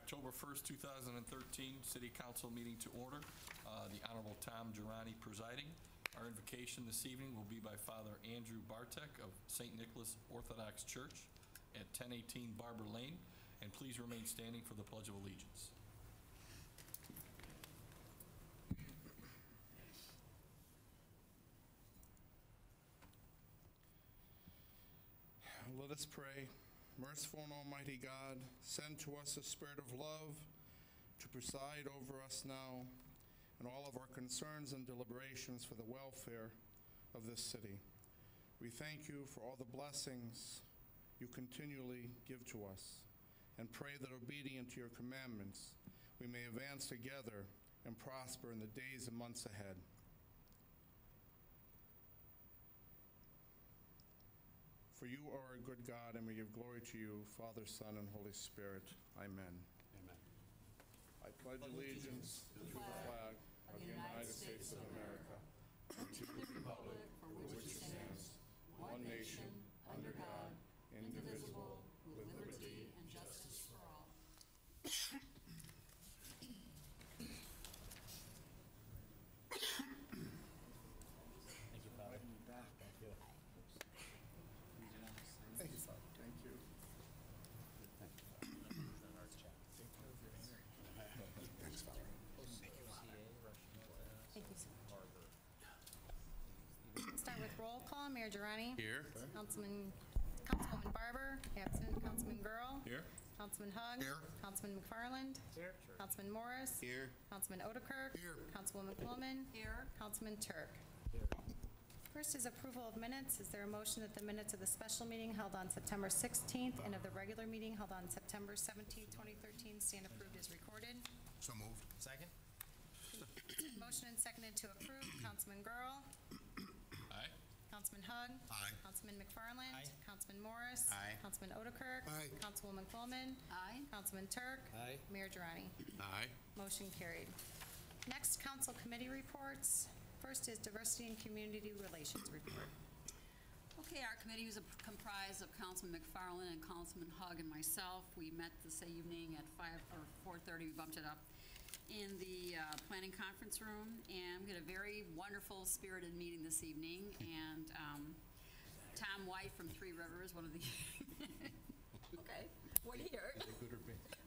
October 1st, 2013 City Council meeting to order. The Honorable Tom Girani presiding. Our invocation this evening will be by Father Andrew Bartek of St. Nicholas Orthodox Church at 1018 Barber Lane. And please remain standing for the Pledge of Allegiance. Let us pray. Merciful and almighty God, send to us a spirit of love to preside over us now and all of our concerns and deliberations for the welfare of this city. We thank you for all the blessings you continually give to us and pray that, obedient to your commandments, we may advance together and prosper in the days and months ahead. For you are a good God, and we give glory to you, Father, Son, and Holy Spirit. Amen. Amen. I pledge allegiance to the flag of the United States of America and to the republic for which it stands, one nation, under God, indivisible, with liberty and justice for all. Thank you, Father. Thank you. Thank you, Father. Thank you. Thanks, Father. Thank you, sir. Start with roll call. Mayor Girani. Here. Councilwoman Barber. Absent. Councilman Girl. Here. Councilman Hugg. Here. Councilman McFarland. Here. Councilman Morris. Here. Councilman Odekirk. Here. Councilwoman Coleman. Here. Councilman Turk. Here. First is approval of minutes. Is there a motion that the minutes of the special meeting held on September 16th and of the regular meeting held on September 17th, 2013 stand approved as recorded? So moved. Second? Motion and seconded to approve. Councilman Girl. Aye. Councilman Hugg. Aye. Councilman McFarland. Aye. Councilman Morris. Aye. Councilman Odekirk. Aye. Councilwoman Coleman. Aye. Councilman Turk. Aye. Mayor Girani. Aye. Motion carried. Next, council committee reports. First is Diversity and Community Relations report. Okay, our committee was comprised of Councilman McFarland and Councilman Hugg and myself. We met this evening at 4:30. We bumped it up in the planning conference room, and we had a very wonderful, spirited meeting this evening. And Tom White from Three Rivers, one of the okay, what here?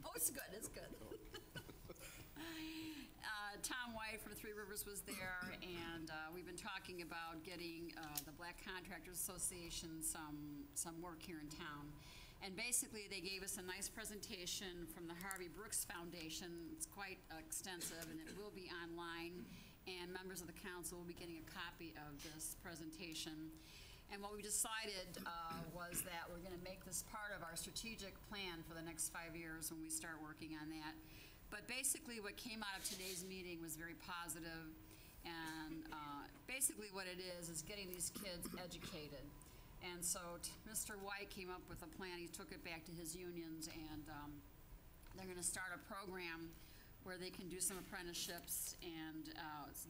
Oh, it's good. It's good. Tom White from Three Rivers was there, and we've been talking about getting the Black Contractors Association some work here in town. And basically, they gave us a nice presentation from the Harvey Brooks Foundation. It's quite extensive, and it will be online, and members of the council will be getting a copy of this presentation. And what we decided was that we're going to make this part of our strategic plan for the next 5 years when we start working on that. But basically what came out of today's meeting was very positive, and basically what it is getting these kids educated. And so Mr. White came up with a plan. He took it back to his unions, and they're going to start a program where they can do some apprenticeships and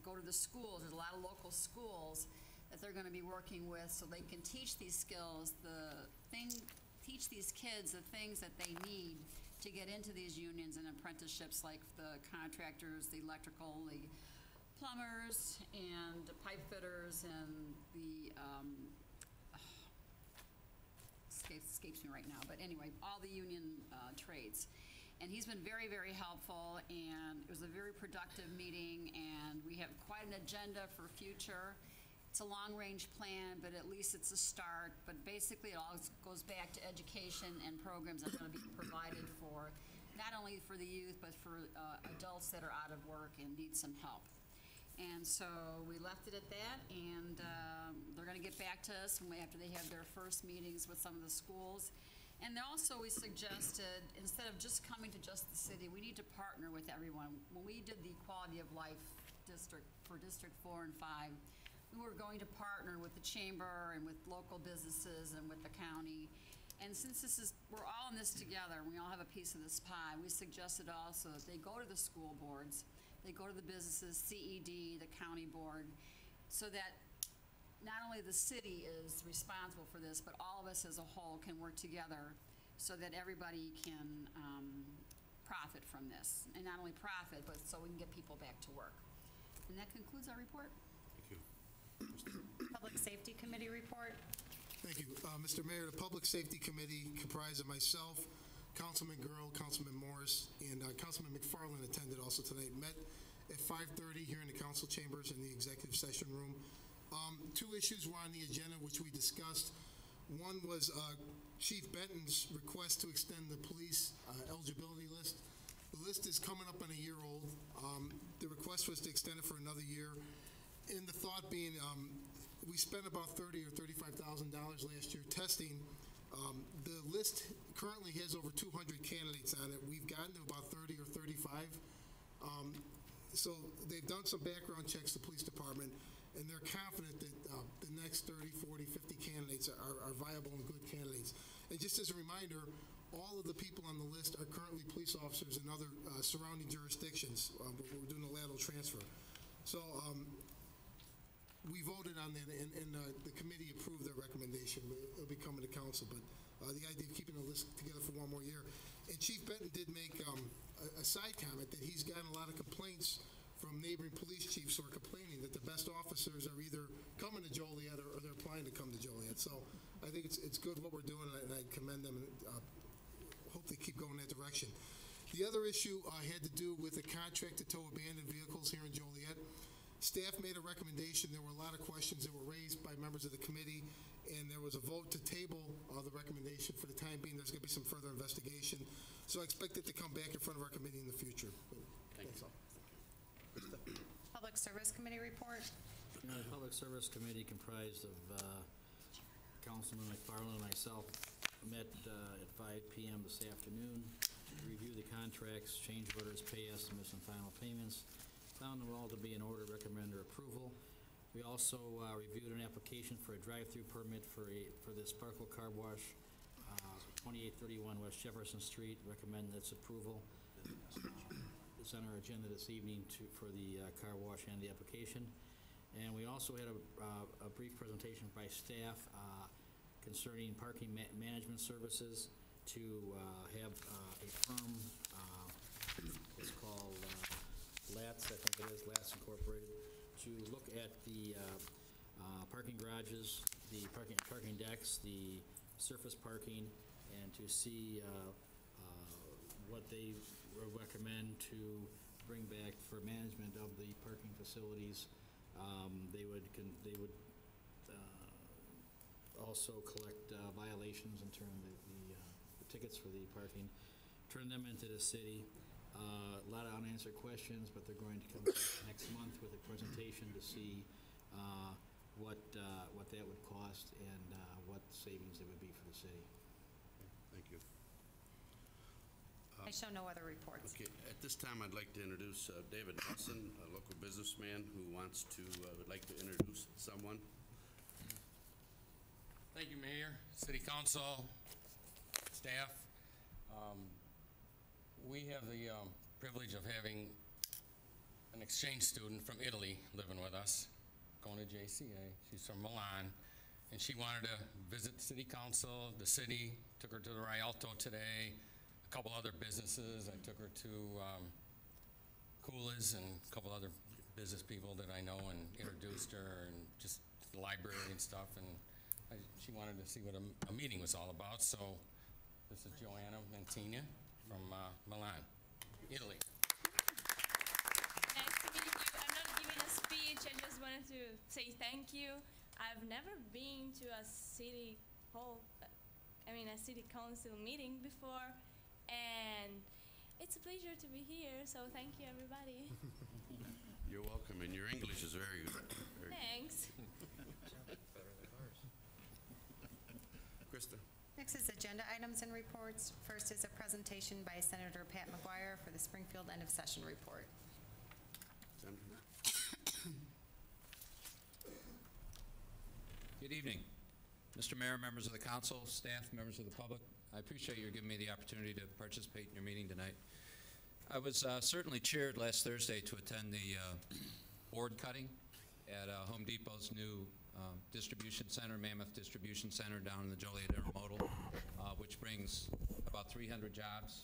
go to the schools. There's a lot of local schools that they're going to be working with, so they can teach these skills, teach these kids the things that they need to get into these unions and apprenticeships, like the contractors, the electrical, the plumbers, and the pipe fitters, and the escapes me right now, but anyway, all the union trades. And he's been very, very helpful, and it was a very productive meeting, and we have quite an agenda for future. It's a long-range plan, but at least it's a start. But basically, it all goes back to education and programs that are going to be provided for, not only for the youth, but for adults that are out of work and need some help. And so we left it at that, and they're going to get back to us after they have their first meetings with some of the schools. And also we suggested, instead of just coming to just the city, we need to partner with everyone. When we did the quality of life district for District 4 and 5, we were going to partner with the chamber and with local businesses and with the county. And since we're all in this together, and we all have a piece of this pie, we suggested also that they go to the school boards, they go to the businesses, CED, the county board, so that not only the city is responsible for this, but all of us as a whole can work together so that everybody can profit from this. And not only profit, but so we can get people back to work. And that concludes our report. Thank you. Public Safety Committee report. Thank you. Mr. Mayor, the Public Safety Committee comprised of myself, Councilman Girl, Councilman Morris, and Councilman McFarland attended also tonight. Met at 5:30 here in the council chambers in the executive session room. Two issues were on the agenda which we discussed. One was Chief Benton's request to extend the police eligibility list. The list is coming up on a year old. The request was to extend it for another year. And the thought being, we spent about $30,000 or $35,000 last year testing. The list currently has over 200 candidates on it. We've gotten to about 30 or 35. So they've done some background checks, the police department, and they're confident that the next 30, 40, 50 candidates are viable and good candidates. And just as a reminder, all of the people on the list are currently police officers in other surrounding jurisdictions, but we're doing a lateral transfer. So we voted on that, and the committee approved their recommendation. It'll be coming to council, but the idea of keeping the list together for one more year. And Chief Benton did make a side comment that he's gotten a lot of complaints from neighboring police chiefs who are complaining that the best officers are either coming to Joliet or they're applying to come to Joliet. So I think it's good what we're doing, and I commend them, and hope they keep going that direction. The other issue had to do with a contract to tow abandoned vehicles here in Joliet. Staff made a recommendation. There were a lot of questions that were raised by members of the committee, and there was a vote to table the recommendation for the time being. There's going to be some further investigation. So I expect it to come back in front of our committee in the future. That's all. Public Service Committee report. The Public Service Committee comprised of Councilman McFarland and myself met at 5 p.m. this afternoon to review the contracts, change orders, pay estimates, and final payments. Found them all to be in order, recommend their approval. We also reviewed an application for a drive-through permit for the Sparkle Car Wash, 2831 West Jefferson Street. Recommend its approval. It's on our agenda this evening for the car wash and the application. And we also had a brief presentation by staff concerning parking management services to have a firm, it's called LATS, I think it is, LATS Incorporated, to look at the parking garages, the parking decks, the surface parking, and to see what they recommend to bring back for management of the parking facilities. They would also collect violations in terms of the tickets for the parking, turn them into the city. A lot of unanswered questions, but they're going to come back next month with a presentation to see what that would cost and what savings it would be for the city. Thank you. I show no other reports. Okay, at this time, I'd like to introduce David Nelson, a local businessman who would like to introduce someone. Thank you, Mayor, City Council, staff. We have the privilege of having an exchange student from Italy living with us, going to JCA. She's from Milan, and she wanted to visit the City Council, the city. Took her to the Rialto today, a couple other businesses. I took her to Coola's and a couple other business people that I know, and introduced her, and just the library and stuff. And she wanted to see what a meeting was all about. So this is Joanna Mantina from Milan, Italy. Nice to meet you. I'm not giving a speech. I just wanted to say thank you. I've never been to a city council meeting before, and it's a pleasure to be here. So thank you, everybody. You're welcome, and your English is very good. Thanks. Krista. Next is agenda items and reports. First is a presentation by Senator Pat McGuire for the Springfield end of session report. Senator. Good evening, Mr. Mayor, members of the council, staff, members of the public. I appreciate you giving me the opportunity to participate in your meeting tonight. I was certainly cheered last Thursday to attend the board cutting at Home Depot's new distribution center, Mammoth Distribution Center down in the Joliet Intermodal, which brings about 300 jobs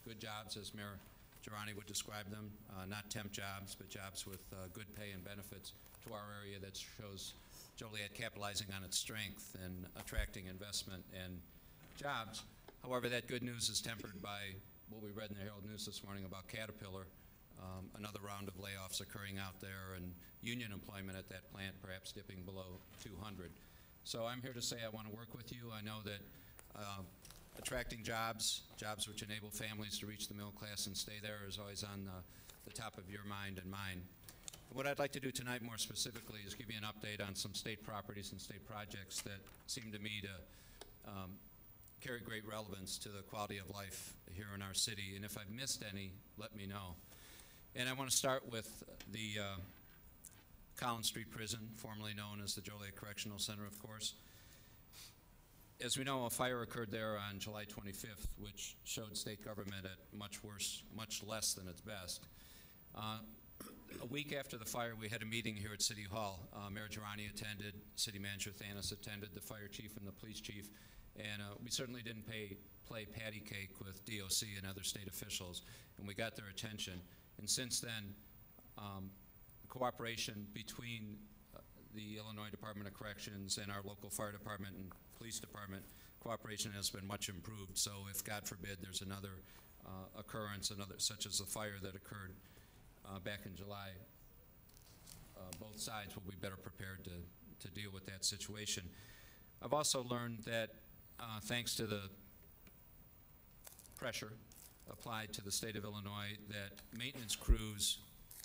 good jobs, as Mayor Girani would describe them, not temp jobs, but jobs with good pay and benefits to our area that shows Joliet capitalizing on its strength and attracting investment and jobs. However, that good news is tempered by what we read in the Herald News this morning about Caterpillar, another round of layoffs occurring out there, and union employment at that plant perhaps dipping below 200. So I'm here to say I want to work with you. I know that attracting jobs which enable families to reach the middle class and stay there is always on the top of your mind and mine. What I'd like to do tonight more specifically is give you an update on some state properties and state projects that seem to me to carry great relevance to the quality of life here in our city. And if I've missed any, let me know. And I want to start with the Collins Street Prison, formerly known as the Joliet Correctional Center, of course. As we know, a fire occurred there on July 25th, which showed state government at much less than its best. A week after the fire, we had a meeting here at City Hall. Mayor Girani attended, City Manager Thanis attended, the fire chief and the police chief, and we certainly didn't play patty cake with DOC and other state officials, and we got their attention. And since then, cooperation between the Illinois Department of Corrections and our local fire department and police department, cooperation has been much improved. So if, God forbid, there's another occurrence, such as the fire that occurred back in July, both sides will be better prepared to deal with that situation. I've also learned that thanks to the pressure applied to the state of Illinois, that maintenance crews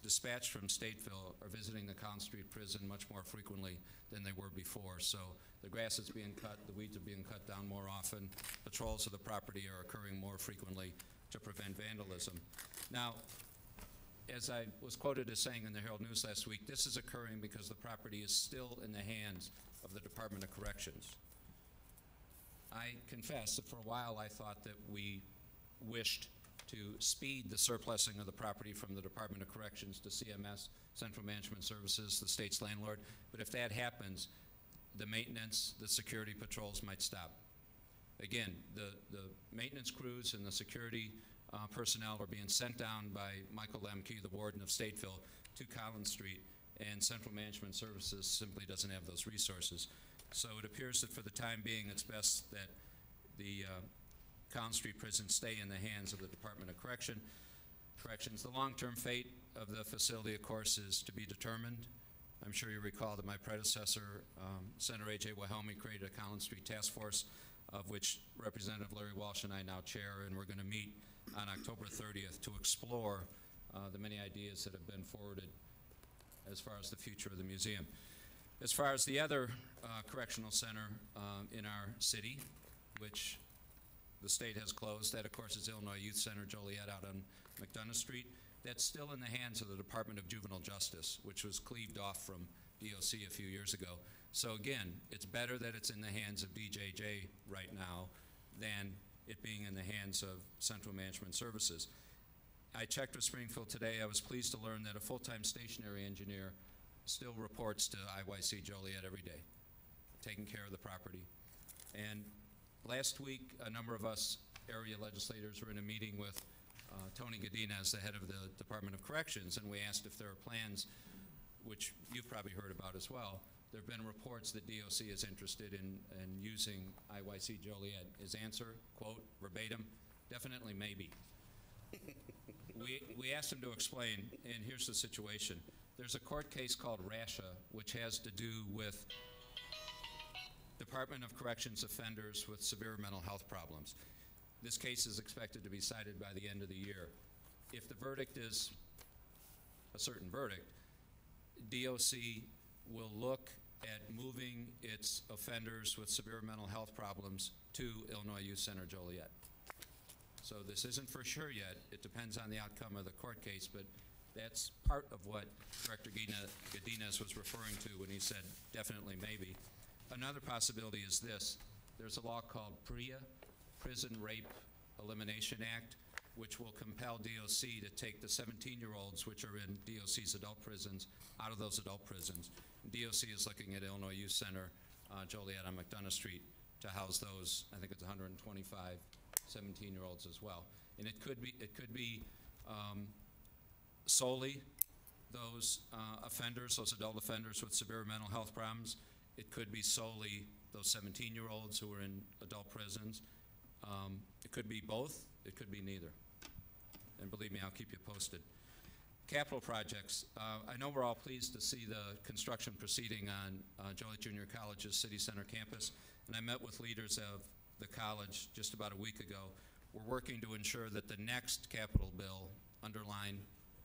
dispatched from Stateville are visiting the Collins Street Prison much more frequently than they were before. So the grass is being cut, the weeds are being cut down more often, patrols of the property are occurring more frequently to prevent vandalism. Now, as I was quoted as saying in the Herald News last week, this is occurring because the property is still in the hands of the Department of Corrections. I confess that for a while I thought that we wished to speed the surplusing of the property from the Department of Corrections to CMS, Central Management Services, the state's landlord. But if that happens, the maintenance, the security patrols might stop. Again, the maintenance crews and the security personnel are being sent down by Michael Lemke, the warden of Stateville, to Collins Street, and Central Management Services simply doesn't have those resources. So it appears that for the time being, it's best that the Collins Street Prison stay in the hands of the Department of Corrections. The long-term fate of the facility, of course, is to be determined. I'm sure you recall that my predecessor, Senator A.J. Wilhelmi, created a Collins Street Task Force, of which Representative Larry Walsh and I now chair, and we're going to meet on October 30th to explore the many ideas that have been forwarded as far as the future of the museum. As far as the other correctional center in our city, which the state has closed, that of course is Illinois Youth Center Joliet out on McDonough Street. That's still in the hands of the Department of Juvenile Justice, which was cleaved off from DOC a few years ago. So again, it's better that it's in the hands of DJJ right now than it being in the hands of Central Management Services. I checked with Springfield today. I was pleased to learn that a full-time stationary engineer still reports to IYC Joliet every day, taking care of the property. And last week, a number of us area legislators were in a meeting with Tony Godinez, the head of the Department of Corrections, and we asked if there are plans, which you've probably heard about as well. There have been reports that DOC is interested in using IYC Joliet. His answer, quote, verbatim, definitely maybe. We asked him to explain, and here's the situation. There's a court case called RASHA, which has to do with Department of Corrections offenders with severe mental health problems. This case is expected to be cited by the end of the year. If the verdict is a certain verdict, DOC will look at moving its offenders with severe mental health problems to Illinois Youth Center Joliet. So this isn't for sure yet. It depends on the outcome of the court case, but that's part of what Director Godinez was referring to when he said definitely maybe. Another possibility is this. There's a law called PREA, Prison Rape Elimination Act, which will compel DOC to take the 17-year-olds, which are in DOC's adult prisons, out of those adult prisons. DOC is looking at Illinois Youth Center, Joliet on McDonough Street, to house those, I think it's 125 17-year-olds as well. And it could be solely those offenders, those adult offenders with severe mental health problems. It could be solely those 17-year-olds who are in adult prisons. It could be both. It could be neither. And believe me, I'll keep you posted. Capital projects. I know we're all pleased to see the construction proceeding on Joliet Junior College's City Center campus, and I met with leaders of the college just about a week ago. We're working to ensure that the next capital bill, underline,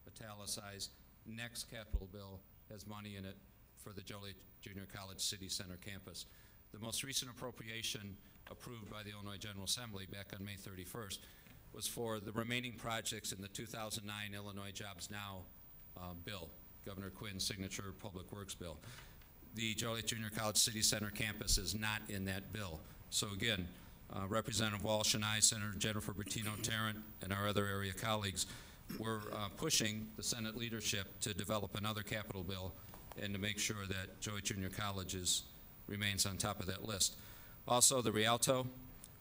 italicized, next capital bill has money in it for the Joliet Junior College City Center campus. The most recent appropriation approved by the Illinois General Assembly back on May 31st was for the remaining projects in the 2009 Illinois Jobs Now bill, Governor Quinn's signature public works bill. The Joliet Junior College City Center campus is not in that bill. So again, Representative Walsh and I, Senator Jennifer Bertino-Tarrant, and our other area colleagues, we're pushing the Senate leadership to develop another capital bill and to make sure that Joliet Junior College remains on top of that list. Also, the Rialto,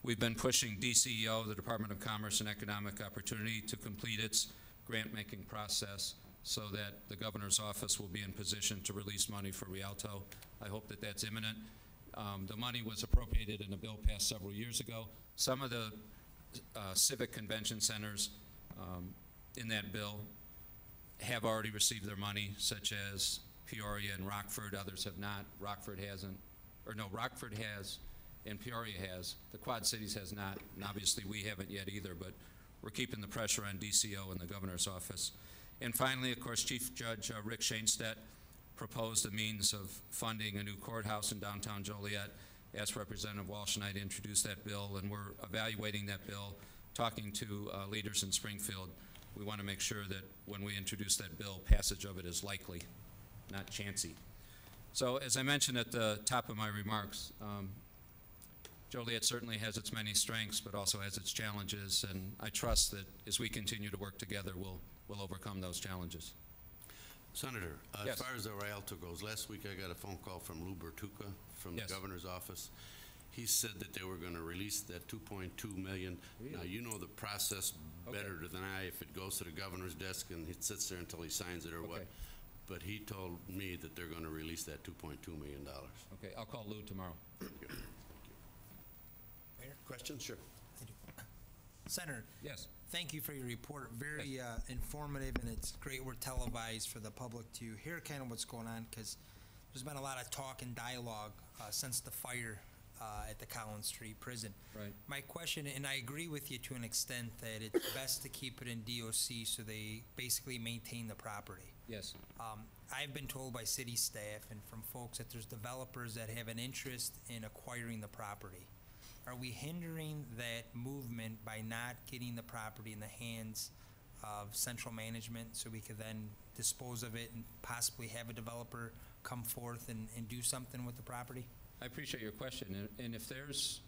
we've been pushing DCEO, the Department of Commerce and Economic Opportunity, to complete its grant-making process so that the governor's office will be in position to release money for Rialto. I hope that that's imminent. The money was appropriated in a bill passed several years ago. Some of the civic convention centers in that bill have already received their money, such as Peoria and Rockford. Others have not. Rockford hasn't, or no, Rockford has and Peoria has. The Quad Cities has not, and obviously we haven't yet either, but we're keeping the pressure on DCO and the governor's office. And finally, of course, Chief Judge Rick Shainstedt proposed a means of funding a new courthouse in downtown Joliet. Asked Representative Walsh and I to introduce that bill, and we're evaluating that bill, talking to leaders in Springfield. We want to make sure that when we introduce that bill, passage of it is likely, not chancy. So as I mentioned at the top of my remarks, Joliet certainly has its many strengths, but also has its challenges, and I trust that as we continue to work together, we'll overcome those challenges. Senator, Yes. as far as the Rialto goes, last week I got a phone call from Lou Bertuca from Yes. the governor's office. He said that they were going to release that $2.2 million. Really? Now, you know the process better Okay. than I, if it goes to the governor's desk and it sits there until he signs it or what. Okay. But he told me that they're going to release that $2.2 million. Okay, I'll call Lou tomorrow. Questions? Sure. Senator, Yes. thank you for your report. Very informative, and it's great we're televised for the public to hear kind of what's going on, because there's been a lot of talk and dialogue since the fire at the Collins Street prison. Right. My question, and I agree with you to an extent, that it's best to keep it in DOC so they basically maintain the property. Yes. I've been told by city staff and from folks that there's developers that have an interest in acquiring the property. Are we hindering that movement by not getting the property in the hands of central management so we could then dispose of it and possibly have a developer come forth and do something with the property? I appreciate your question, and if there's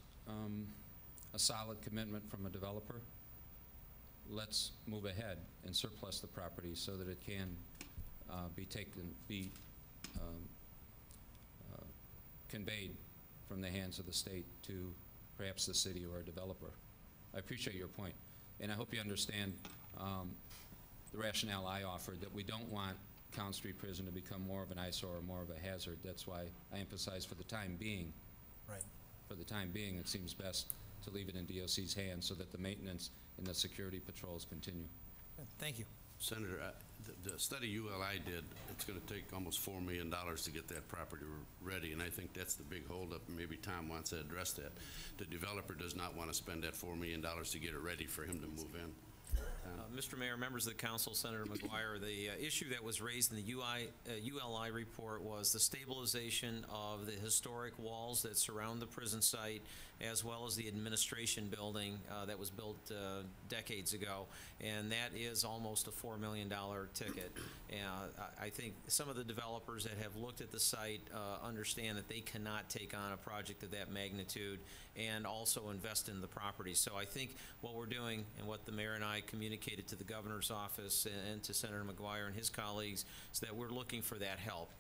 a solid commitment from a developer, let's move ahead and surplus the property so that it can be conveyed from the hands of the state to perhaps the city or a developer. I appreciate your point, and I hope you understand the rationale I offered, that we don't want Collins Street Prison to become more of an eyesore or more of a hazard. That's why I emphasize for the time being. Right. For the time being, it seems best to leave it in DOC's hands so that the maintenance and the security patrols continue. Thank you. Senator, the study ULI did, it's going to take almost $4 million to get that property ready, and I think that's the big holdup, and maybe Tom wants to address that. The developer does not want to spend that $4 million to get it ready for him to move in. Mr. Mayor, members of the council, Senator McGuire, the issue that was raised in the ULI report was the stabilization of the historic walls that surround the prison site, as well as the administration building that was built decades ago, and that is almost a $4 million ticket. I think some of the developers that have looked at the site understand that they cannot take on a project of that magnitude and also invest in the property. So I think what we're doing, and what the mayor and I communicated to the governor's office and to Senator McGuire and his colleagues, is that we're looking for that help,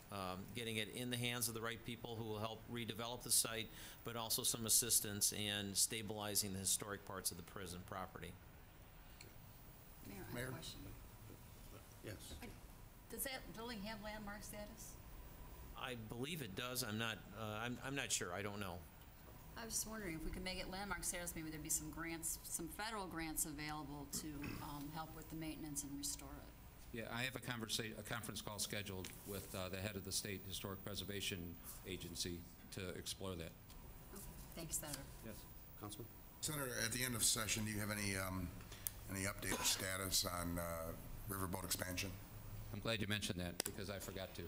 getting it in the hands of the right people who will help redevelop the site, but also some assistance in stabilizing the historic parts of the prison property. Mayor, I have Mayor? a question. Yes. Does that building have landmark status? I believe it does. I'm not sure. I don't know. I was just wondering if we could make it landmark status, maybe there'd be some grants, some federal grants available to help with the maintenance and restore it. Yeah, I have a conference call scheduled with the head of the State Historic Preservation Agency to explore that. Okay. Thanks, Senator. Yes. Councilman? Senator, at the end of session, do you have any updated status on riverboat expansion? I'm glad you mentioned that because I forgot to.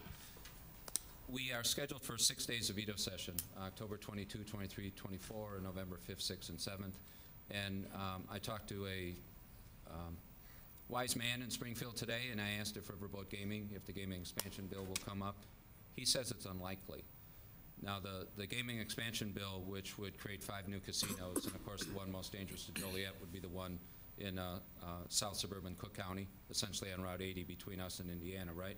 We are scheduled for 6 days of veto session, October 22, 23, 24, and November 5th, 6th, and 7th. And I talked to a wise man in Springfield today, and I asked if riverboat gaming, if the gaming expansion bill will come up. He says it's unlikely. Now, the gaming expansion bill, which would create 5 new casinos, and of course the one most dangerous to Joliet would be the one in south suburban Cook County, essentially on Route 80 between us and Indiana, right?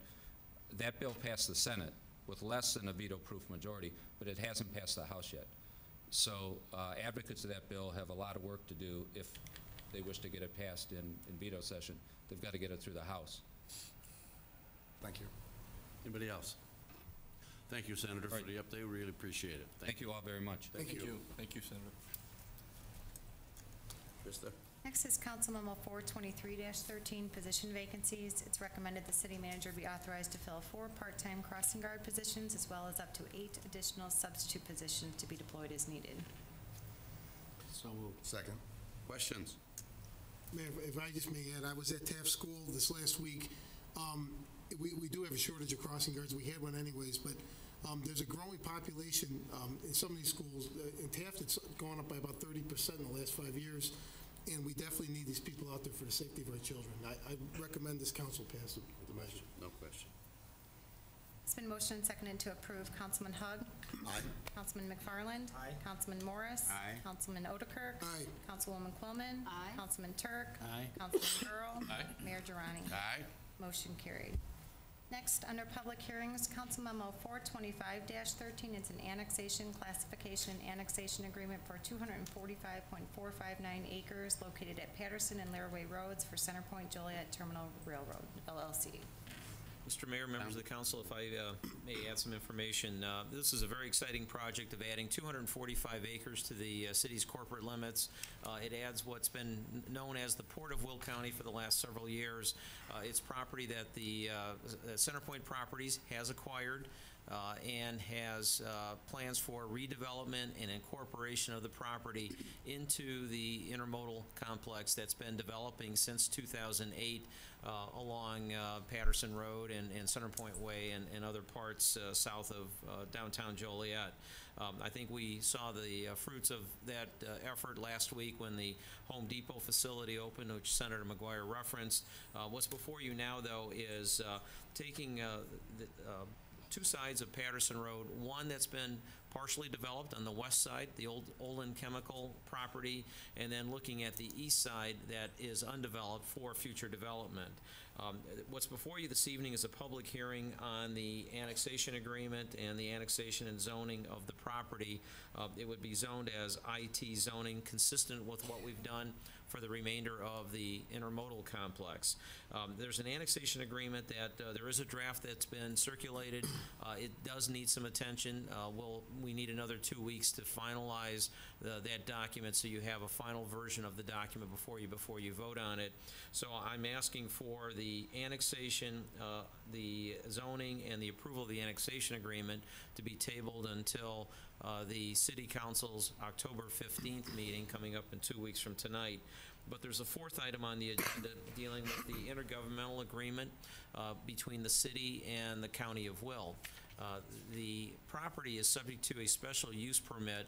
That bill passed the Senate with less than a veto-proof majority, but it hasn't passed the House yet. So advocates of that bill have a lot of work to do if they wish to get it passed in veto session. They've got to get it through the House. Thank you. Anybody else? Thank you, Senator, for the update. We really appreciate it. Thank you all very much. Thank you. Thank you, Senator. Krista? Next is Council Memo 423-13, position vacancies. It's recommended the city manager be authorized to fill 4 part-time crossing guard positions as well as up to 8 additional substitute positions to be deployed as needed. So moved. Second. Questions? Mayor, if I just may add, I was at Taft School this last week. We do have a shortage of crossing guards. We had one anyways, but there's a growing population in some of these schools. In Taft, it's gone up by about 30% in the last 5 years, and we definitely need these people out there for the safety of our children. I recommend this council pass the measure. No question. It's been motioned and seconded to approve. Councilman Hugg. Aye. Councilman McFarland. Aye. Councilman Morris. Aye. Councilman Otterkirk. Aye. Councilwoman Quillman. Aye. Councilman Turk. Aye. Councilman Earl. Aye. Mayor Girani. Aye. Motion carried. Next, under public hearings, Council Memo 425-13 is an annexation, classification, and annexation agreement for 245.459 acres located at Patterson and Laraway Roads for Centerpoint Joliet Terminal Railroad, LLC. Mr. Mayor, members of the council, if I may add some information. This is a very exciting project of adding 245 acres to the city's corporate limits. It adds what's been known as the Port of Will County for the last several years. It's property that the Centerpoint Properties has acquired and has plans for redevelopment and incorporation of the property into the intermodal complex that's been developing since 2008 along Patterson Road and Centerpoint Way and other parts south of downtown Joliet. I think we saw the fruits of that effort last week when the Home Depot facility opened, which Senator McGuire referenced. What's before you now, though, is taking the 2 sides of Patterson Road, one that's been partially developed on the west side, the old Olin Chemical property, and then looking at the east side that is undeveloped for future development. What's before you this evening is a public hearing on the annexation agreement and the annexation and zoning of the property. It would be zoned as IT zoning, consistent with what we've done for the remainder of the intermodal complex. There's an annexation agreement that there is a draft that's been circulated. It does need some attention. We need another 2 weeks to finalize that document so you have a final version of the document before you vote on it. So I'm asking for the annexation, the zoning, and the approval of the annexation agreement to be tabled until the City Council's October 15th meeting coming up in 2 weeks from tonight. But there's a 4th item on the agenda dealing with the intergovernmental agreement between the city and the County of Will. The property is subject to a special use permit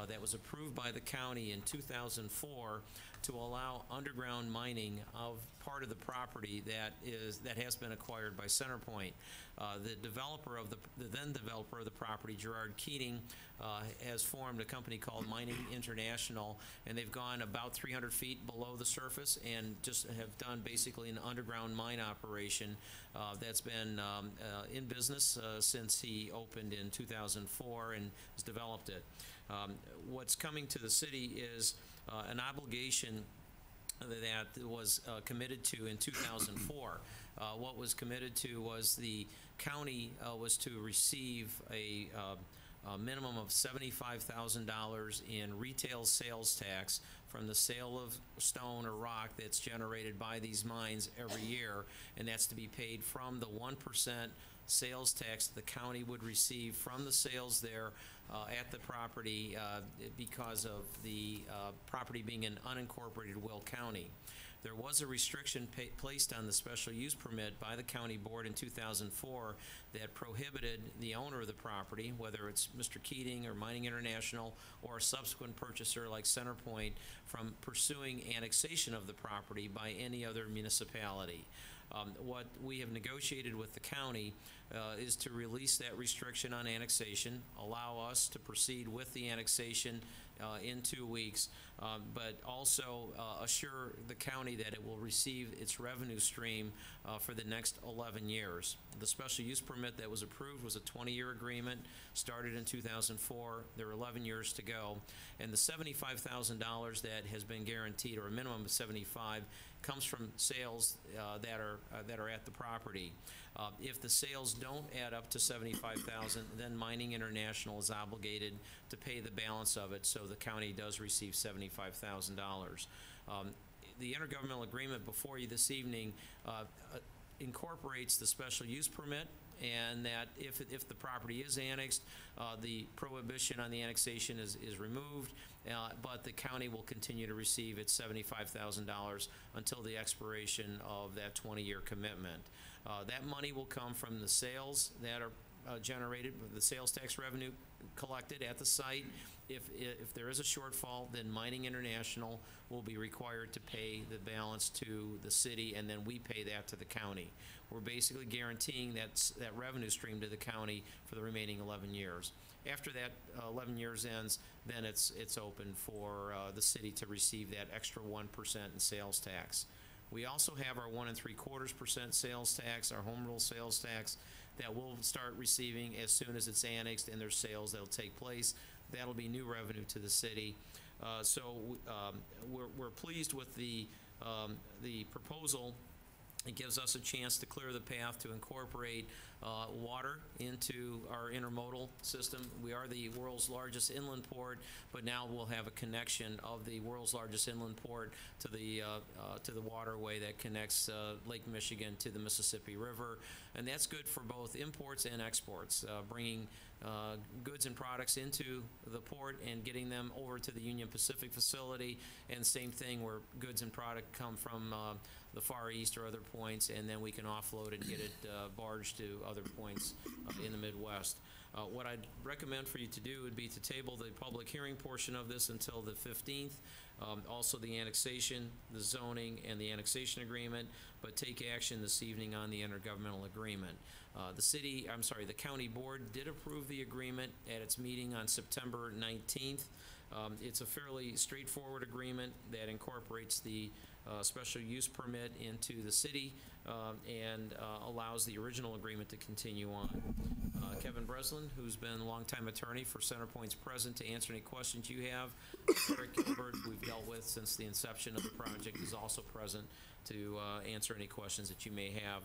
that was approved by the county in 2004 to allow underground mining of part of the property that has been acquired by Centerpoint. The then developer of the property, Gerard Keating, has formed a company called Mining International, and they've gone about 300 feet below the surface and just have done basically an underground mine operation that's been in business since he opened in 2004 and has developed it. What's coming to the city is an obligation that was committed to in 2004. What was committed to was the county was to receive a minimum of $75,000 in retail sales tax from the sale of stone or rock that's generated by these mines every year, and that's to be paid from the 1% sales tax the county would receive from the sales there at the property because of the property being in unincorporated Will County. There was a restriction placed on the special use permit by the county board in 2004 that prohibited the owner of the property, whether it's Mr. Keating or Mining International or a subsequent purchaser like Centerpoint, from pursuing annexation of the property by any other municipality. What we have negotiated with the county is to release that restriction on annexation, allow us to proceed with the annexation in 2 weeks, but also assure the county that it will receive its revenue stream for the next 11 years. The special use permit that was approved was a 20-year agreement, started in 2004. There are 11 years to go, and the $75,000 that has been guaranteed, or a minimum of 75, comes from sales that are at the property. If the sales don't add up to $75,000, then Mining International is obligated to pay the balance of it, so the county does receive $75,000. The intergovernmental agreement before you this evening incorporates the special use permit, and that if the property is annexed, the prohibition on the annexation is removed, but the county will continue to receive its $75,000 until the expiration of that 20-year commitment. That money will come from the sales that are generated, the sales tax revenue collected at the site. If there is a shortfall, then Mining International will be required to pay the balance to the city, and then we pay that to the county. We're basically guaranteeing that revenue stream to the county for the remaining 11 years. After that 11 years ends, then it's open for the city to receive that extra 1% in sales tax. We also have our 1 3/4% sales tax, our home rule sales tax, that we'll start receiving as soon as it's annexed and there's sales that'll take place. That'll be new revenue to the city. We're pleased with the proposal. It gives us a chance to clear the path to incorporate water into our intermodal system. We are the world's largest inland port, but now we'll have a connection of the world's largest inland port to the waterway that connects Lake Michigan to the Mississippi River, and that's good for both imports and exports, bringing goods and products into the port and getting them over to the Union Pacific facility, and same thing where goods and product come from the Far East or other points, and then we can offload and get it barged to other points in the Midwest. What I'd recommend for you to do would be to table the public hearing portion of this until the 15th, also the annexation, the zoning, and the annexation agreement, but take action this evening on the intergovernmental agreement. The county board did approve the agreement at its meeting on September 19th. It's a fairly straightforward agreement that incorporates the special use permit into the city and allows the original agreement to continue on. Kevin Breslin, who's been a longtime attorney for CenterPoint's present to answer any questions you have. Eric Gilbert, who we've dealt with since the inception of the project, is also present to answer any questions that you may have.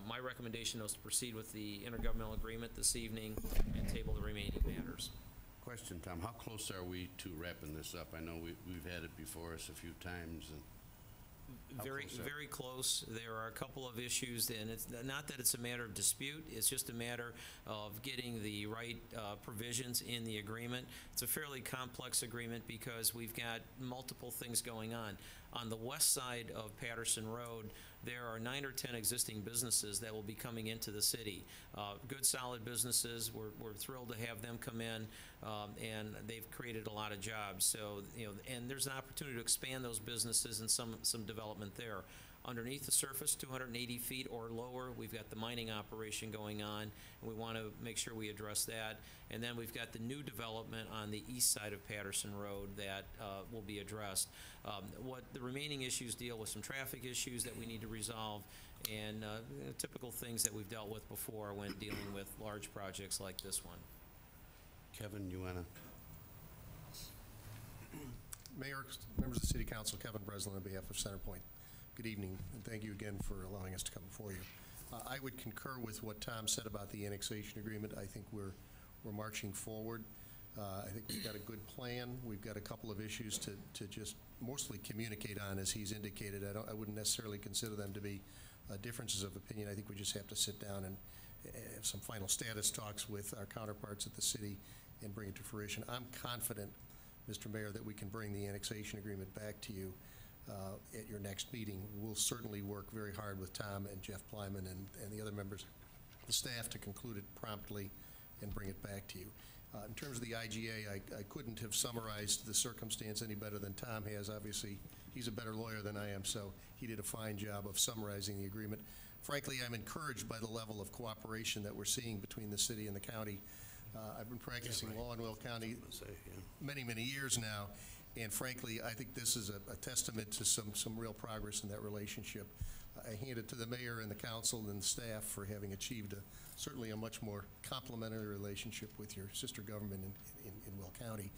My recommendation is to proceed with the intergovernmental agreement this evening and table the remaining matters. Question, Tom, how close are we to wrapping this up? I know we've had it before us a few times. And very close. There are a couple of issues, and it's not that it's a matter of dispute, it's just a matter of getting the right provisions in the agreement. It's a fairly complex agreement because we've got multiple things going on. On the west side of Patterson Road, there are 9 or 10 existing businesses that will be coming into the city. Good, solid businesses. We're thrilled to have them come in, and they've created a lot of jobs. So, and there's an opportunity to expand those businesses and some development there. Underneath the surface, 280 feet or lower, we've got the mining operation going on, and we want to make sure we address that. And then we've got the new development on the east side of Patterson Road that will be addressed. What the remaining issues deal with some traffic issues that we need to resolve, and typical things that we've dealt with before when dealing with large projects like this one. Kevin, you want to? Mayor, members of the City Council, Kevin Breslin on behalf of Centerpoint. Good evening, and thank you again for allowing us to come before you. I would concur with what Tom said about the annexation agreement. I think we're marching forward. I think we've got a good plan. We've got a couple of issues to just mostly communicate on, as he's indicated. I wouldn't necessarily consider them to be differences of opinion. I think we just have to sit down and have some final status talks with our counterparts at the city and bring it to fruition. I'm confident, Mr. Mayor, that we can bring the annexation agreement back to you at your next meeting. We'll certainly work very hard with Tom and Jeff Plyman and the other members of the staff to conclude it promptly and bring it back to you. In terms of the IGA, I couldn't have summarized the circumstance any better than Tom has. Obviously, he's a better lawyer than I am, so he did a fine job of summarizing the agreement. Frankly, I'm encouraged by the level of cooperation that we're seeing between the city and the county. I've been practicing law in Will County many, many years now, and frankly, I think this is a testament to some real progress in that relationship. I hand it to the mayor and the council and the staff for having achieved certainly a much more complementary relationship with your sister government in Will County.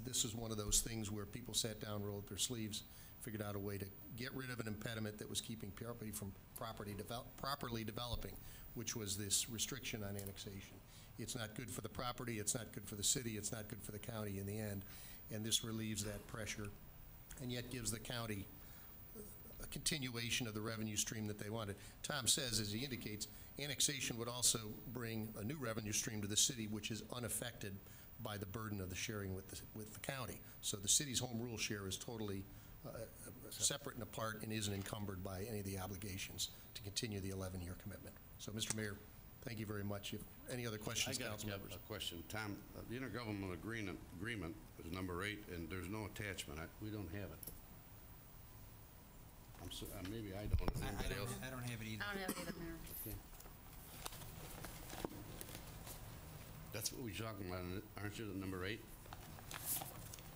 This is one of those things where people sat down, rolled up their sleeves, figured out a way to get rid of an impediment that was keeping property from properly developing, which was this restriction on annexation. It's not good for the property, it's not good for the city, it's not good for the county in the end, and this relieves that pressure and yet gives the county a continuation of the revenue stream that they wanted. Tom says, as he indicates, annexation would also bring a new revenue stream to the city, which is unaffected by the burden of the sharing with the county. So the city's home rule share is totally separate and apart and isn't encumbered by any of the obligations to continue the 11-year commitment. So, Mr. Mayor, thank you very much. If any other questions, council members? A question. Tom, the intergovernmental agreement is number 8, and there's no attachment. We don't have it. Maybe I don't. Anybody else? I don't have it either. I don't have it either, Mayor. Okay. That's what we're talking about, aren't you, the number 8?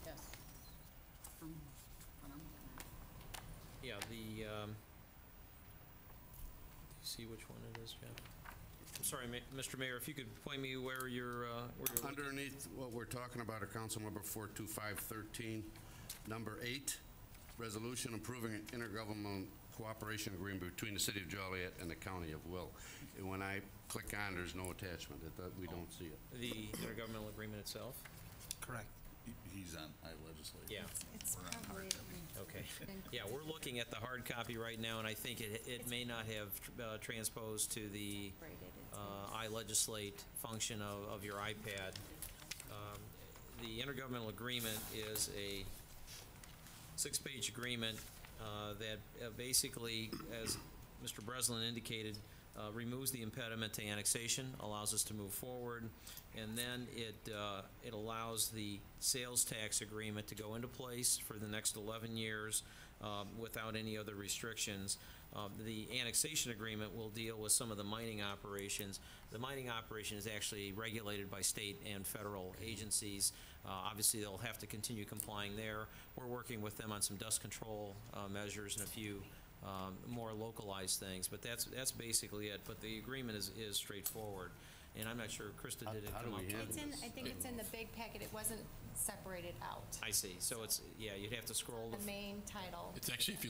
Yes. From what I'm looking at. Yeah, do you see which one it is, Jeff? I'm sorry, Mr. Mayor, if you could point me where you're looking. Underneath what we're talking about, Council Member 42513, number 8, resolution approving an intergovernmental cooperation agreement between the City of Joliet and the County of Will. And when I click on, there's no attachment. We don't see it. The intergovernmental agreement itself? Correct. He's on iLegislate. Yeah. It's probably, Okay. Yeah, we're looking at the hard copy right now, and I think it may not have transposed to the iLegislate function of your iPad. The intergovernmental agreement is a 6-page agreement that basically, as Mr. Breslin indicated, removes the impediment to annexation, allows us to move forward, and then it allows the sales tax agreement to go into place for the next 11 years without any other restrictions. The annexation agreement will deal with some of the mining operations. The mining operation is actually regulated by state and federal agencies. Obviously, they'll have to continue complying there. We're working with them on some dust control measures and a few more localized things, but that's basically it. But the agreement is straightforward, and I'm not sure Krista did it come up. I think it's in the big packet. It wasn't separated out. I see. So it's, yeah, you'd have to scroll. The main title. It's actually, if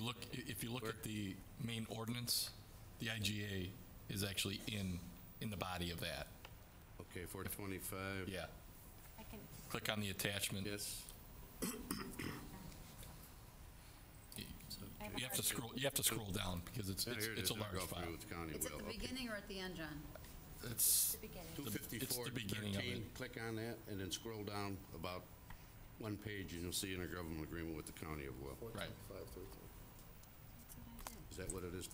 you look at the main ordinance, the IGA is actually in the body of that. Okay, 425. Yeah. I can. Click on the attachment. Yes. You have to scroll. You have to scroll down because it's a large file. It's at the beginning or at the end, John? It's The beginning. 254. It's the beginning of it. Click on that and then scroll down about one page and you'll see intergovernmental agreement with the County of Will. Right. Is that what it is?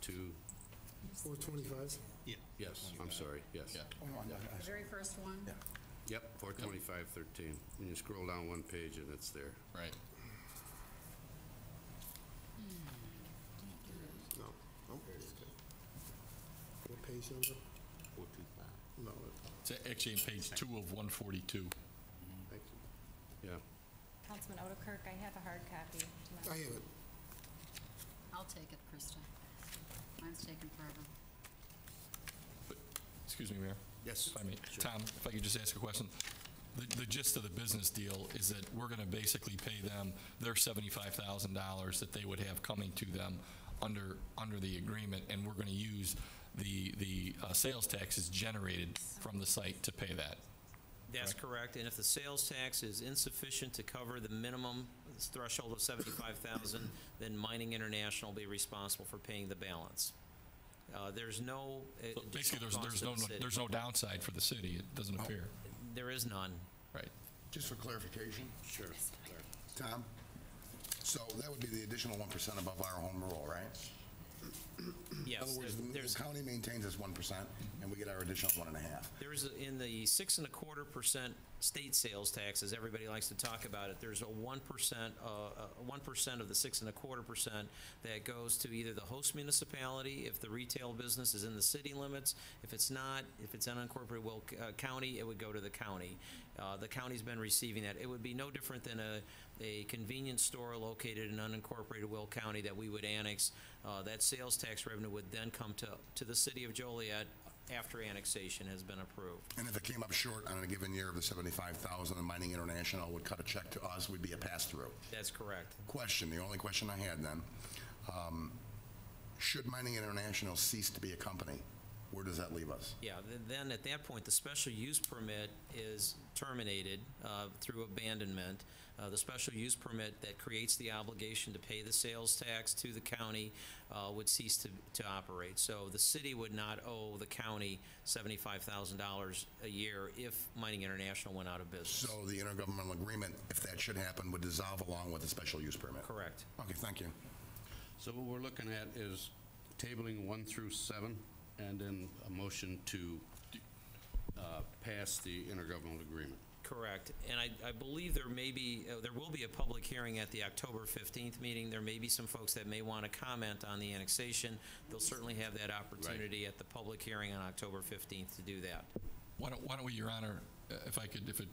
425? Yeah. Yes. I'm sorry. Yes. Yeah. The very first one? Yep. 42513. And you scroll down one page and it's there. Right. No. Oh. What page number? 425. No. It's actually in page 2 of 142. Thank you. Yeah. Councilman Otokirk, I have a hard copy. I have it. I'll take it, Krista. Mine's taking forever. Excuse me, Mayor. Yes. If I may. Tom, if I could just ask a question. the gist of the business deal is that we're going to basically pay them their $75,000 that they would have coming to them under the agreement, and we're going to use the sales taxes generated from the site to pay that. That's correct, and if the sales tax is insufficient to cover the minimum threshold of $75,000, then Mining International will be responsible for paying the balance. There's no So basically, there's no downside for the city. It doesn't appear. There is none. Right. Just for clarification, Sure. Tom, so that would be the additional 1% above our home rule, right? Yes. In other words, the county maintains its 1%, and we get our additional 1.5%. There's, in the 6.25% state sales tax, as everybody likes to talk about it, there's a 1% of the 6.25% that goes to either the host municipality, if the retail business is in the city limits. If it's not, if it's unincorporated Will County, it would go to the county. The county's been receiving that. It would be no different than a convenience store located in unincorporated Will County that we would annex. That sales tax revenue would then come to the city of Joliet after annexation has been approved. And if it came up short on a given year of the $75,000, and Mining International would cut a check to us, we'd be a pass-through. That's correct. Question, the only question I had then, should Mining International cease to be a company, where does that leave us? Yeah, then at that point, the special use permit is terminated through abandonment. The special use permit that creates the obligation to pay the sales tax to the county would cease to operate. So the city would not owe the county $75,000 a year if Mining International went out of business. So the intergovernmental agreement, if that should happen, would dissolve along with the special use permit? Correct. Okay, thank you. So what we're looking at is tabling 1 through 7, and then a motion to pass the intergovernmental agreement. Correct. And I believe there will be a public hearing at the October 15th meeting. There may be some folks that may want to comment on the annexation. They'll certainly have that opportunity at the public hearing on October 15th to do that. Why don't we, Your Honor, if it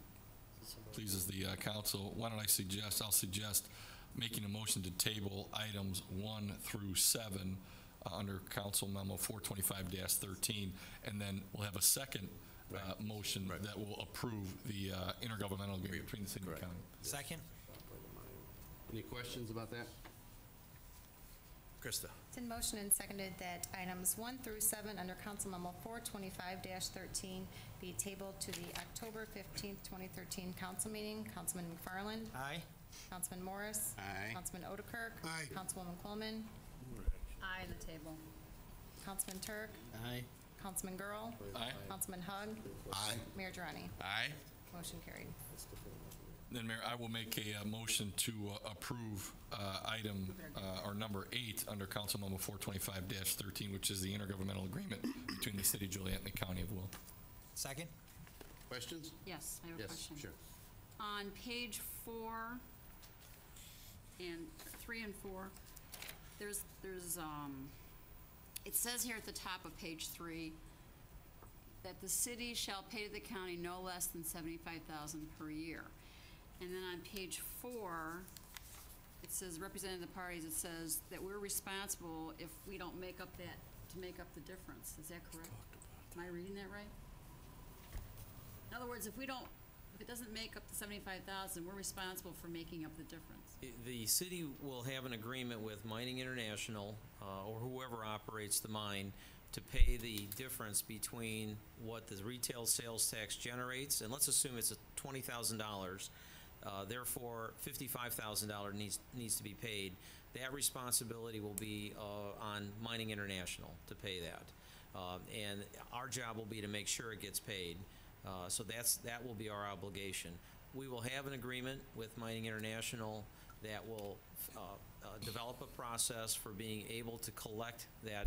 pleases the council, why don't I'll suggest making a motion to table items 1 through 7 under Council Memo 425-13, and then we'll have a second motion that will approve the intergovernmental agreement between the city and county. Second? Any questions about that? Krista? It's in motion and seconded that items 1 through 7 under Council Memo 425-13 be tabled to the October 15th, 2013 council meeting. Councilman McFarland? Aye. Councilman Morris? Aye. Councilman Otterkirk? Aye. Councilwoman Coleman? Aye, the table. Councilman Turk? Aye. Councilman Girl? Aye. Councilman Hug? Aye. Mayor Durrani? Aye. Motion carried. Then, Mayor, I will make a motion to approve item or number 8 under Council Memo 425-13, which is the intergovernmental agreement between the city of Joliet and the county of Will. Second? Questions? Yes, I have a question. Sure. On page 4 and 3 and 4, there's it says here at the top of page 3 that the city shall pay to the county no less than $75,000 per year. And then on page 4, it says, representing the parties, it says that we're responsible if we don't make up the difference. Is that correct? Am I reading that right? In other words, if it doesn't make up the $75,000, we're responsible for making up the difference. The city will have an agreement with Mining International or whoever operates the mine to pay the difference between what the retail sales tax generates, and let's assume it's $20,000. Therefore, $55,000 needs to be paid. That responsibility will be on Mining International to pay that, and our job will be to make sure it gets paid. So that will be our obligation. We will have an agreement with Mining International that will develop a process for being able to collect that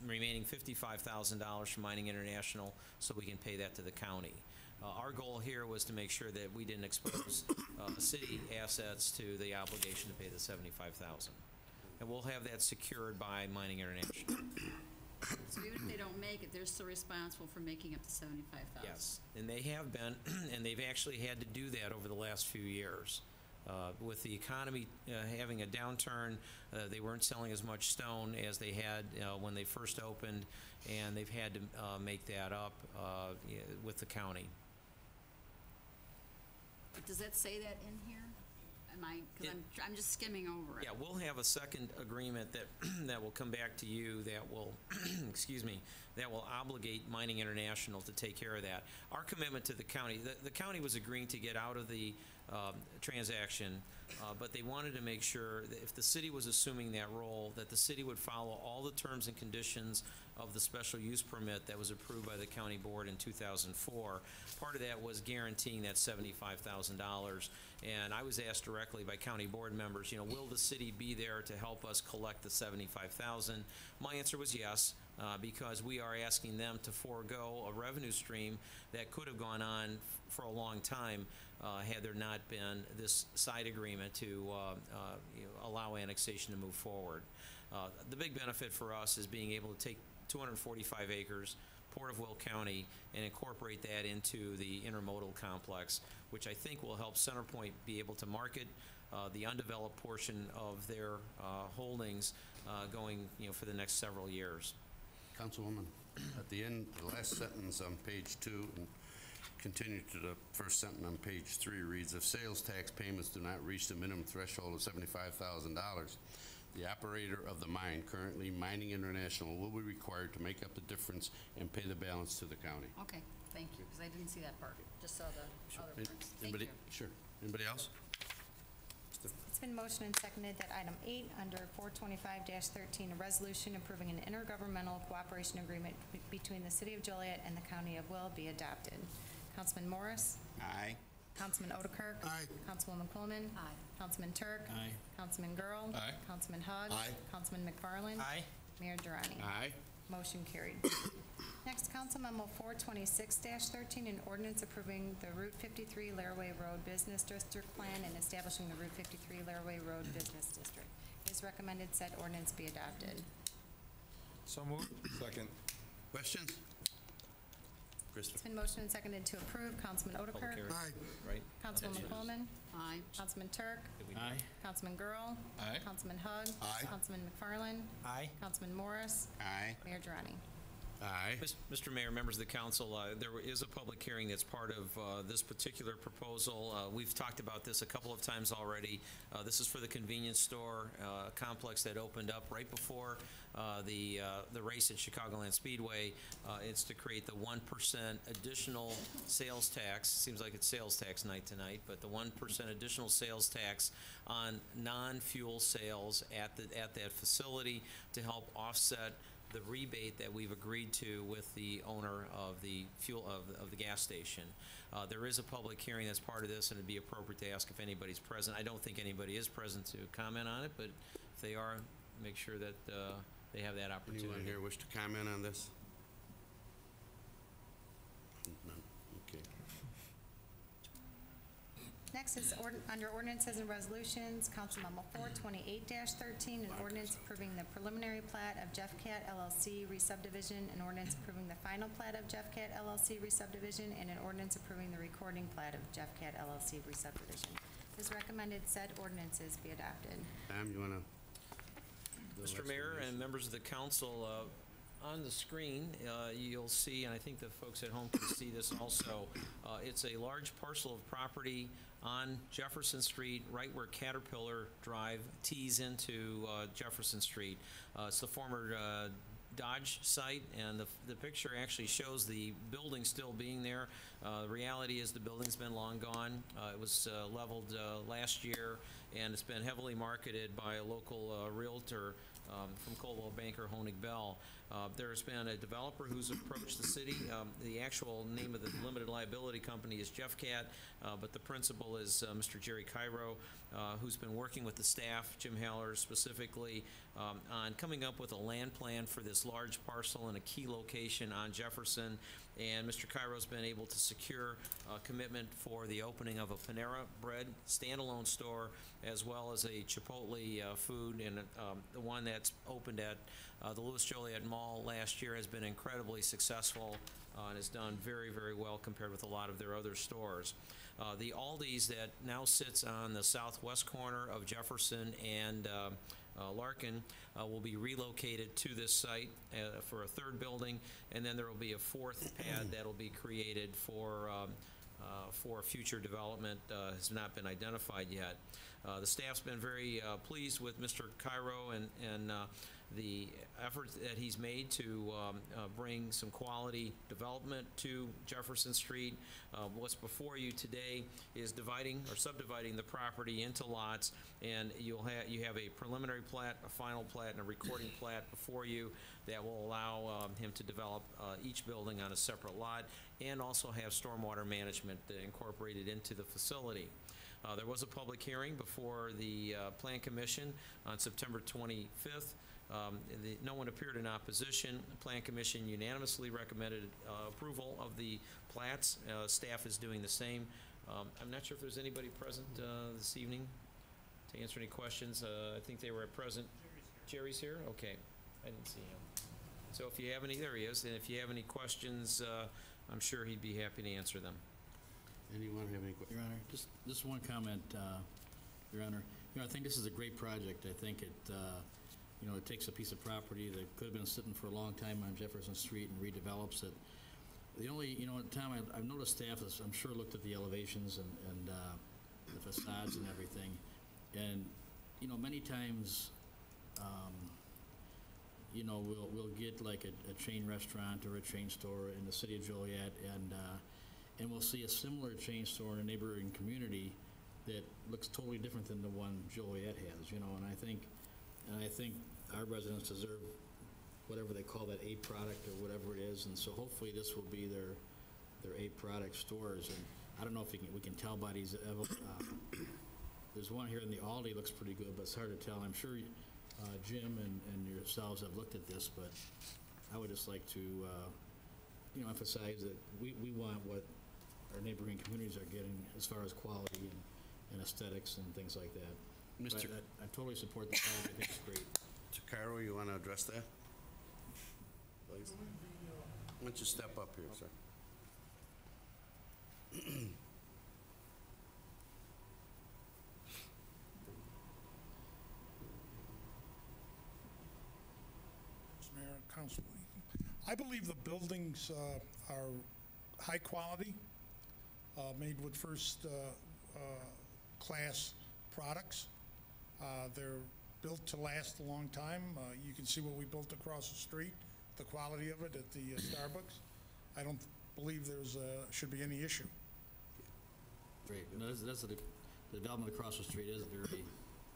remaining $55,000 from Mining International so we can pay that to the county. Our goal here was to make sure that we didn't expose city assets to the obligation to pay the $75,000. And we'll have that secured by Mining International. So even if they don't make it, they're still responsible for making up the $75,000? Yes, and they have been, and they've actually had to do that over the last few years. With the economy having a downturn, they weren't selling as much stone as they had when they first opened, and they've had to make that up with the county. Does that say that in here? Because I'm just skimming over it. Yeah, we'll have a second agreement that, that will come back to you that will, excuse me, that will obligate Mining International to take care of that. Our commitment to the county, the county was agreeing to get out of the transaction, but they wanted to make sure that if the city was assuming that role, that the city would follow all the terms and conditions of the special use permit that was approved by the county board in 2004. Part of that was guaranteeing that $75,000. And I was asked directly by county board members, will the city be there to help us collect the $75,000? My answer was yes, because we are asking them to forego a revenue stream that could have gone on for a long time had there not been this side agreement to allow annexation to move forward. The big benefit for us is being able to take 245 acres, Port of Will County, and incorporate that into the intermodal complex, which I think will help CenterPoint be able to market the undeveloped portion of their holdings going for the next several years. Councilwoman, at the end, the last sentence on page 2, and continue to the first sentence on page 3 reads, if sales tax payments do not reach the minimum threshold of $75,000, the operator of the mine, currently Mining International, will be required to make up the difference and pay the balance to the county. Okay, thank you, because I didn't see that part. Just saw the other parts. Thank Anybody? you. Sure. Anybody else? It's been motioned and seconded that item 8 under 425-13, a resolution approving an intergovernmental cooperation agreement between the City of Joliet and the County of Will be adopted. Councilman Morris? Aye. Councilman Otterkirk? Aye. Councilwoman Coleman? Aye. Councilman Turk? Aye. Councilman Girl? Aye. Councilman Hugg? Aye. Councilman McFarland? Aye. Mayor Durrani? Aye. Motion carried. Next, Council Memo 426-13, an ordinance approving the Route 53 Laraway Road Business District Plan and establishing the Route 53 Laraway Road Business District. It is recommended said ordinance be adopted. So moved. Second. Questions? It's Christopher? been motioned and seconded to approve. Councilman Public Otterkirk? hearing. Aye. Right? Councilwoman Coleman? Aye. Councilman Turk? Aye. Councilman Girl? Aye. Councilman Hugg? Aye. Councilman McFarland? Aye. Councilman Morris? Aye. Mayor Durrani? Aye. Mr. Mayor, members of the council, there is a public hearing that's part of this particular proposal. We've talked about this a couple of times already. This is for the convenience store complex that opened up right before the race at Chicagoland Speedway. It's to create the 1% additional sales tax. Seems like it's sales tax night tonight, but the 1% additional sales tax on non-fuel sales at that facility to help offset the rebate that we've agreed to with the owner of the fuel of the gas station. There is a public hearing that's part of this, and it'd be appropriate to ask if anybody's present. I don't think anybody is present to comment on it, but if they are, make sure that they have that opportunity. Anyone here wish to comment on this? No. Okay. Next is under ordinances and resolutions, Council Memo 428-13, an ordinance approving the preliminary plat of Jeff Cat LLC re-subdivision, an ordinance approving the final plat of Jeff Cat LLC re-subdivision, and an ordinance approving the recording plat of Jeff Cat LLC re-subdivision. It is recommended said ordinances be adopted. Tom, you want to? Mr. Mayor and members of the council, on the screen, you'll see, and I think the folks at home can see this also, it's a large parcel of property on Jefferson Street, right where Caterpillar Drive tees into Jefferson Street. It's the former Dodge site, and the picture actually shows the building still being there. The reality is the building's been long gone. It was leveled last year, and it's been heavily marketed by a local realtor from Coldwell Banker Honig Bell. There's been a developer who's approached the city. The actual name of the limited liability company is Jeff Cat, but the principal is Mr. Jerry Cairo, who's been working with the staff, Jim Haller specifically, on coming up with a land plan for this large parcel in a key location on Jefferson. And Mr. Cairo's been able to secure a commitment for the opening of a Panera Bread standalone store, as well as a Chipotle food, and the one that's opened at the Louis Joliet Mall last year has been incredibly successful and has done very, very well compared with a lot of their other stores. The Aldi's that now sits on the southwest corner of Jefferson and Larkin will be relocated to this site for a third building, and then there will be a fourth pad that will be created for for future development has not been identified yet. The staff's been very pleased with Mr. Cairo and the effort that he's made to bring some quality development to Jefferson Street. What's before you today is subdividing the property into lots, and you have a preliminary plat, a final plat, and a recording plat before you that will allow him to develop each building on a separate lot and also have stormwater management incorporated into the facility. There was a public hearing before the Plan Commission on September 25th. No one appeared in opposition. The Plan Commission unanimously recommended approval of the plats. Staff is doing the same. I'm not sure if there's anybody present this evening to answer any questions. I think they were present. Jerry's here? Okay. I didn't see him. So if you have any, there he is, and if you have any questions, I'm sure he'd be happy to answer them. Anyone have any questions? Your Honor, just one comment, Your Honor. I think this is a great project. I think it takes a piece of property that could have been sitting for a long time on Jefferson Street and redevelops it. The only, Tom, I've noticed staff has, I'm sure, looked at the elevations and the facades and everything. And, many times, we'll get like a chain restaurant or a chain store in the city of Joliet, and we'll see a similar chain store in a neighboring community that looks totally different than the one Joliet has, and I think our residents deserve whatever they call that A product or whatever it is, and so hopefully this will be their A product stores. And I don't know if we can tell by these. There's one here in the Aldi, looks pretty good, but it's hard to tell. I'm sure Jim and yourselves have looked at this, but I would just like to emphasize that we want what our neighboring communities are getting as far as quality and aesthetics and things like that. Mr. I totally support the project. I think it's great. Mr. Cairo, you want to address that? Please. Why don't you step up here, sir? Mr. Mayor, Council, I believe the buildings are high quality, made with first class products. They're built to last a long time. You can see what we built across the street, the quality of it at the Starbucks. I don't believe should be any issue. Great. No, that's the development across the street is very,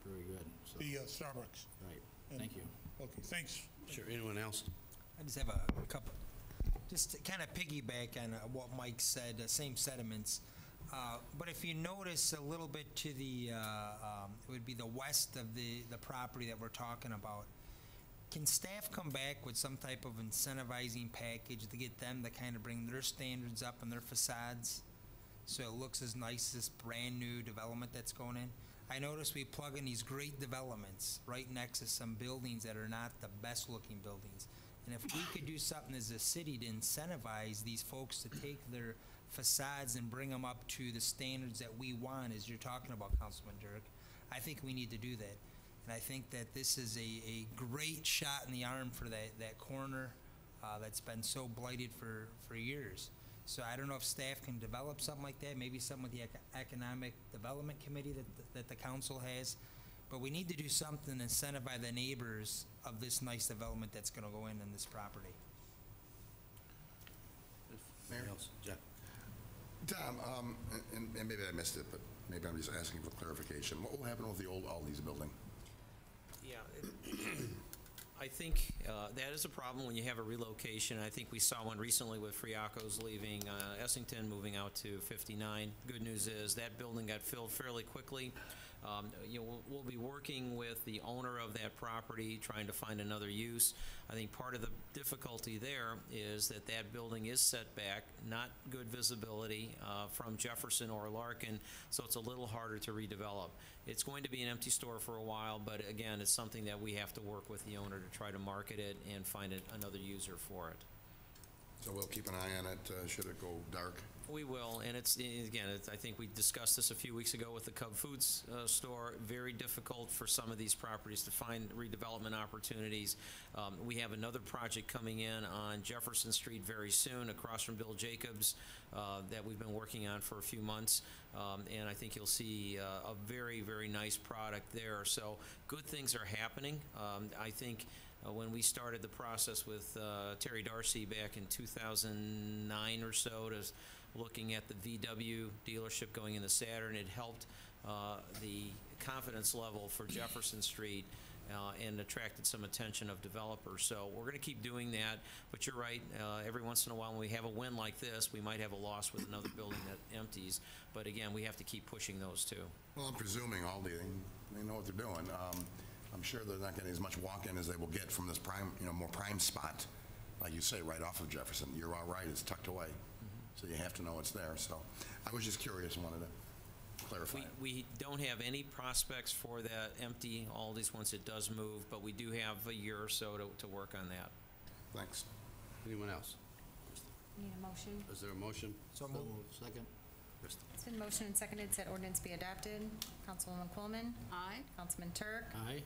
very good. So. The Starbucks. Right. And, thank you. Okay, thanks. Sure. Anyone else? I just have a couple, just to kind of piggyback on what Mike said, same sentiments. But if you notice a little bit to the, it would be the west of the property that we're talking about, can staff come back with some type of incentivizing package to get them to kind of bring their standards up and their facades so it looks as nice as this brand new development that's going in? I noticed we plug in these great developments right next to some buildings that are not the best looking buildings. And if we could do something as a city to incentivize these folks to take their facades and bring them up to the standards that we want, as you're talking about, Councilman Dirk, I think we need to do that. And I think that this is a great shot in the arm for that corner that's been so blighted for years. So I don't know if staff can develop something like that, maybe something with the Economic Development Committee that the council has. But we need to do something to incentivize the neighbors of this nice development that's going to go in this property. Mayor? Jeff? Tom, and maybe I missed it, but maybe I'm just asking for clarification. What will happen with the old Aldi's building? Yeah, I think that is a problem when you have a relocation. I think we saw one recently with Friacco's leaving Essington, moving out to 59. Good news is that building got filled fairly quickly. We'll be working with the owner of that property, trying to find another use. I think part of the difficulty there is that building is set back, not good visibility from Jefferson or Larkin, so it's a little harder to redevelop. It's going to be an empty store for a while, but again, it's something that we have to work with the owner to try to market it and find another user for it. So we'll keep an eye on it should it go dark? We will, and I think we discussed this a few weeks ago with the Cub Foods store. Very difficult for some of these properties to find redevelopment opportunities. We have another project coming in on Jefferson Street very soon, across from Bill Jacobs, that we've been working on for a few months, and I think you'll see a very, very nice product there. So good things are happening. I think when we started the process with Terry Darcy back in 2009 or so, looking at the VW dealership going into Saturn, it helped the confidence level for Jefferson Street and attracted some attention of developers. So we're going to keep doing that, but you're right, every once in a while when we have a win like this, we might have a loss with another building that empties, but again, we have to keep pushing those too. Well, I'm presuming Aldi, they know what they're doing. I'm sure they're not getting as much walk-in as they will get from this prime, more prime spot, like you say, right off of Jefferson. You're all right, it's tucked away. So you have to know it's there. So I was just curious and wanted to clarify. We don't have any prospects for that empty Aldi's once it does move, but we do have a year or so to work on that. Thanks. Anyone else? Need a motion? Is there a motion? So moved. Second. It's been motioned and seconded, said ordinance be adopted. Councilwoman Coleman? Aye. Councilman Turk? Aye.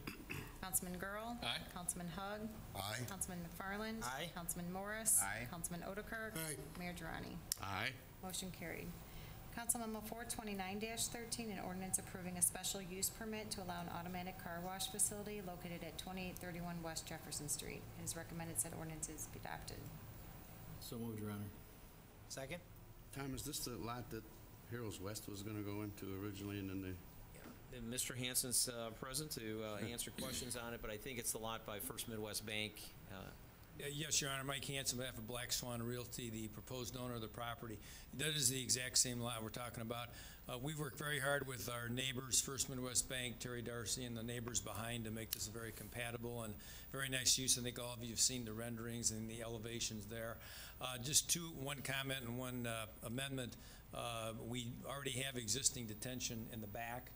Councilman Girl? Aye. Councilman Hug? Aye. Councilman McFarland? Aye. Councilman Morris? Aye. Councilman Otterkirk? Aye. Mayor Durrani? Aye. Motion carried. Council Memo 429-13, an ordinance approving a special use permit to allow an automatic car wash facility located at 2831 West Jefferson Street. It is recommended said ordinances be adopted. So moved, Your Honor. Second? Tom, is this the lot that Heroes West was going to go into originally, and then they... And Mr. Hansen's present to answer questions on it, but I think it's the lot by First Midwest Bank. Yes, Your Honor. Mike Hanson, on behalf of Black Swan Realty, the proposed owner of the property. That is the exact same lot we're talking about. We've worked very hard with our neighbors, First Midwest Bank, Terry Darcy, and the neighbors behind to make this a very compatible and very nice use. I think all of you have seen the renderings and the elevations there. Just one comment and one amendment. We already have existing detention in the back.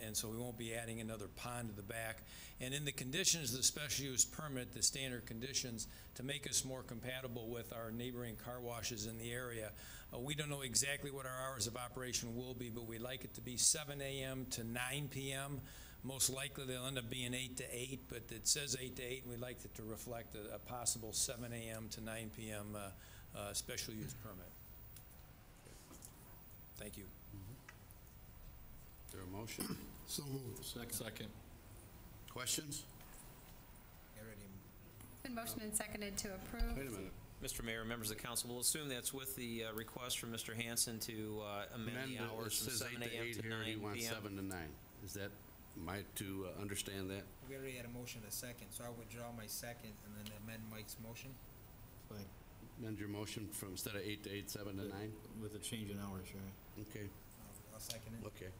And so we won't be adding another pond to the back. And in the conditions of the special use permit, the standard conditions, to make us more compatible with our neighboring car washes in the area, we don't know exactly what our hours of operation will be, but we'd like it to be 7 a.m. to 9 p.m. Most likely they'll end up being 8 to 8, but it says 8 to 8, and we'd like it to reflect a possible 7 a.m. to 9 p.m. Special use permit. Thank you. Is there a motion? So moved. Second. Questions? It's been motioned and seconded to approve. Wait a minute. Mr. Mayor, members of the council, we'll assume that's with the request from Mr. Hansen to amend the hours from 7 a.m. to 9 He wants p.m. 7 to 9. Is that, to understand that? We already had a motion a second, so I withdraw my second and then amend Mike's motion. Fine. Amend your motion from instead of 8 to 8, 7 to 9? With a change in hours, right? Okay, I'll second it. okay.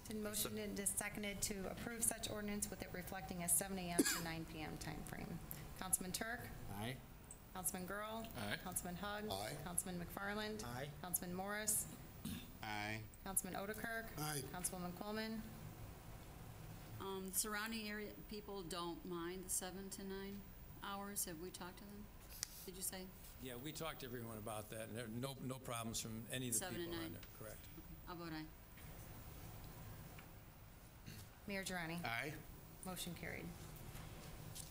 It's been motioned and seconded to approve such ordinance with it reflecting a 7 a.m. to 9 p.m. time frame. Councilman Turk? Aye. Councilman Girl? Aye. Councilman Hug? Aye. Councilman McFarland? Aye. Councilman Morris? Aye. Councilman Otterkirk? Aye. Councilwoman Coleman? Surrounding area people don't mind the 7 to 9 hours. Have we talked to them? Did you say? Yeah, we talked to everyone about that, and there are no problems from any of the 7 to people 9. around there. Correct. I'll vote aye. Mayor Durrani? Aye. Motion carried.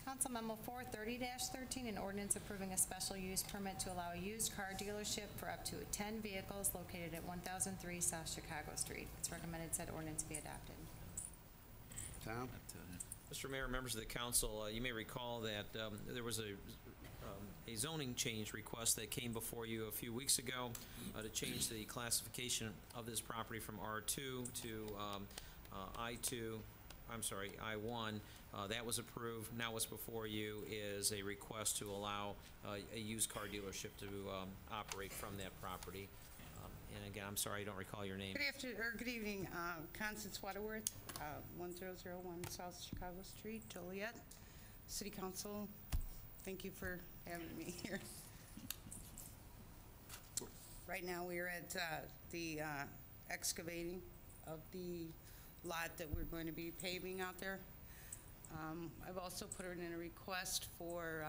Council Memo 430-13, an ordinance approving a special use permit to allow a used car dealership for up to 10 vehicles located at 1003 South Chicago Street. It's recommended said ordinance be adopted. Tom? Mr. Mayor, members of the council, you may recall that there was a zoning change request that came before you a few weeks ago to change the classification of this property from R2 to I1. That was approved. Now what's before you is a request to allow a used car dealership to operate from that property. And again, I'm sorry, I don't recall your name. Good evening, Constance Waterworth, 1001 South Chicago Street, Joliet. City Council, thank you for having me here. Right now, we are at the excavating of the lot that we're going to be paving out there. I've also put in a request for,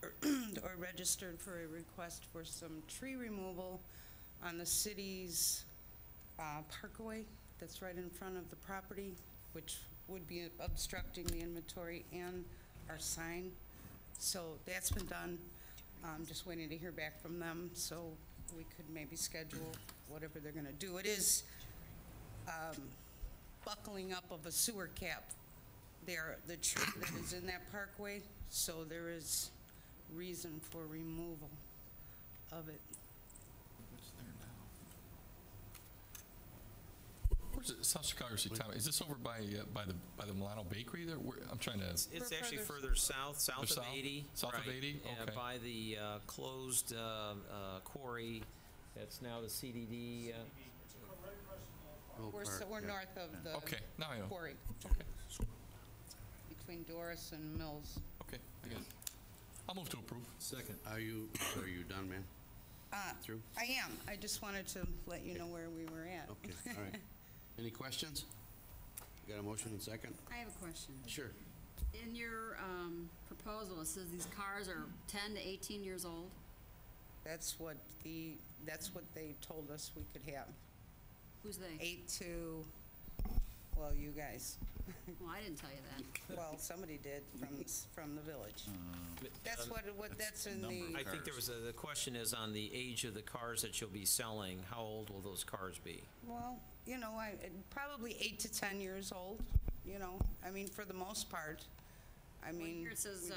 or registered for a request for some tree removal on the city's parkway that's right in front of the property, which would be obstructing the inventory and our sign. So that's been done. I'm just waiting to hear back from them, so we could maybe schedule whatever they're gonna do. It is buckling up of a sewer cap there, the tree that is in that parkway, so there is reason for removal of it. Where's it, South Chicago City Town? Is this over by the Milano Bakery there? I'm trying to. It's actually further south, south of south? 80. South of right, 80? Okay. By the closed quarry, that's now the CDD. We're north of the Okay, now I know. quarry, Okay, between Doris and Mills. okay, I get it. I'll move to approve. Second. Are you done, ma'am? Through? I am. I just wanted to let you know where we were at. Okay, all right. Any questions? You got a motion and second? I have a question. Sure. In your proposal, it says these cars are 10 to 18 years old. That's what they told us we could have. Who's they? 8 to, well, you guys. Well, I didn't tell you that. Well, somebody did from the village. That's what that's in the. I think there was the question is on the age of the cars that you'll be selling. How old will those cars be? Well, you know, probably 8 to 10 years old, you know, I mean, for the most part. I mean. Here it says,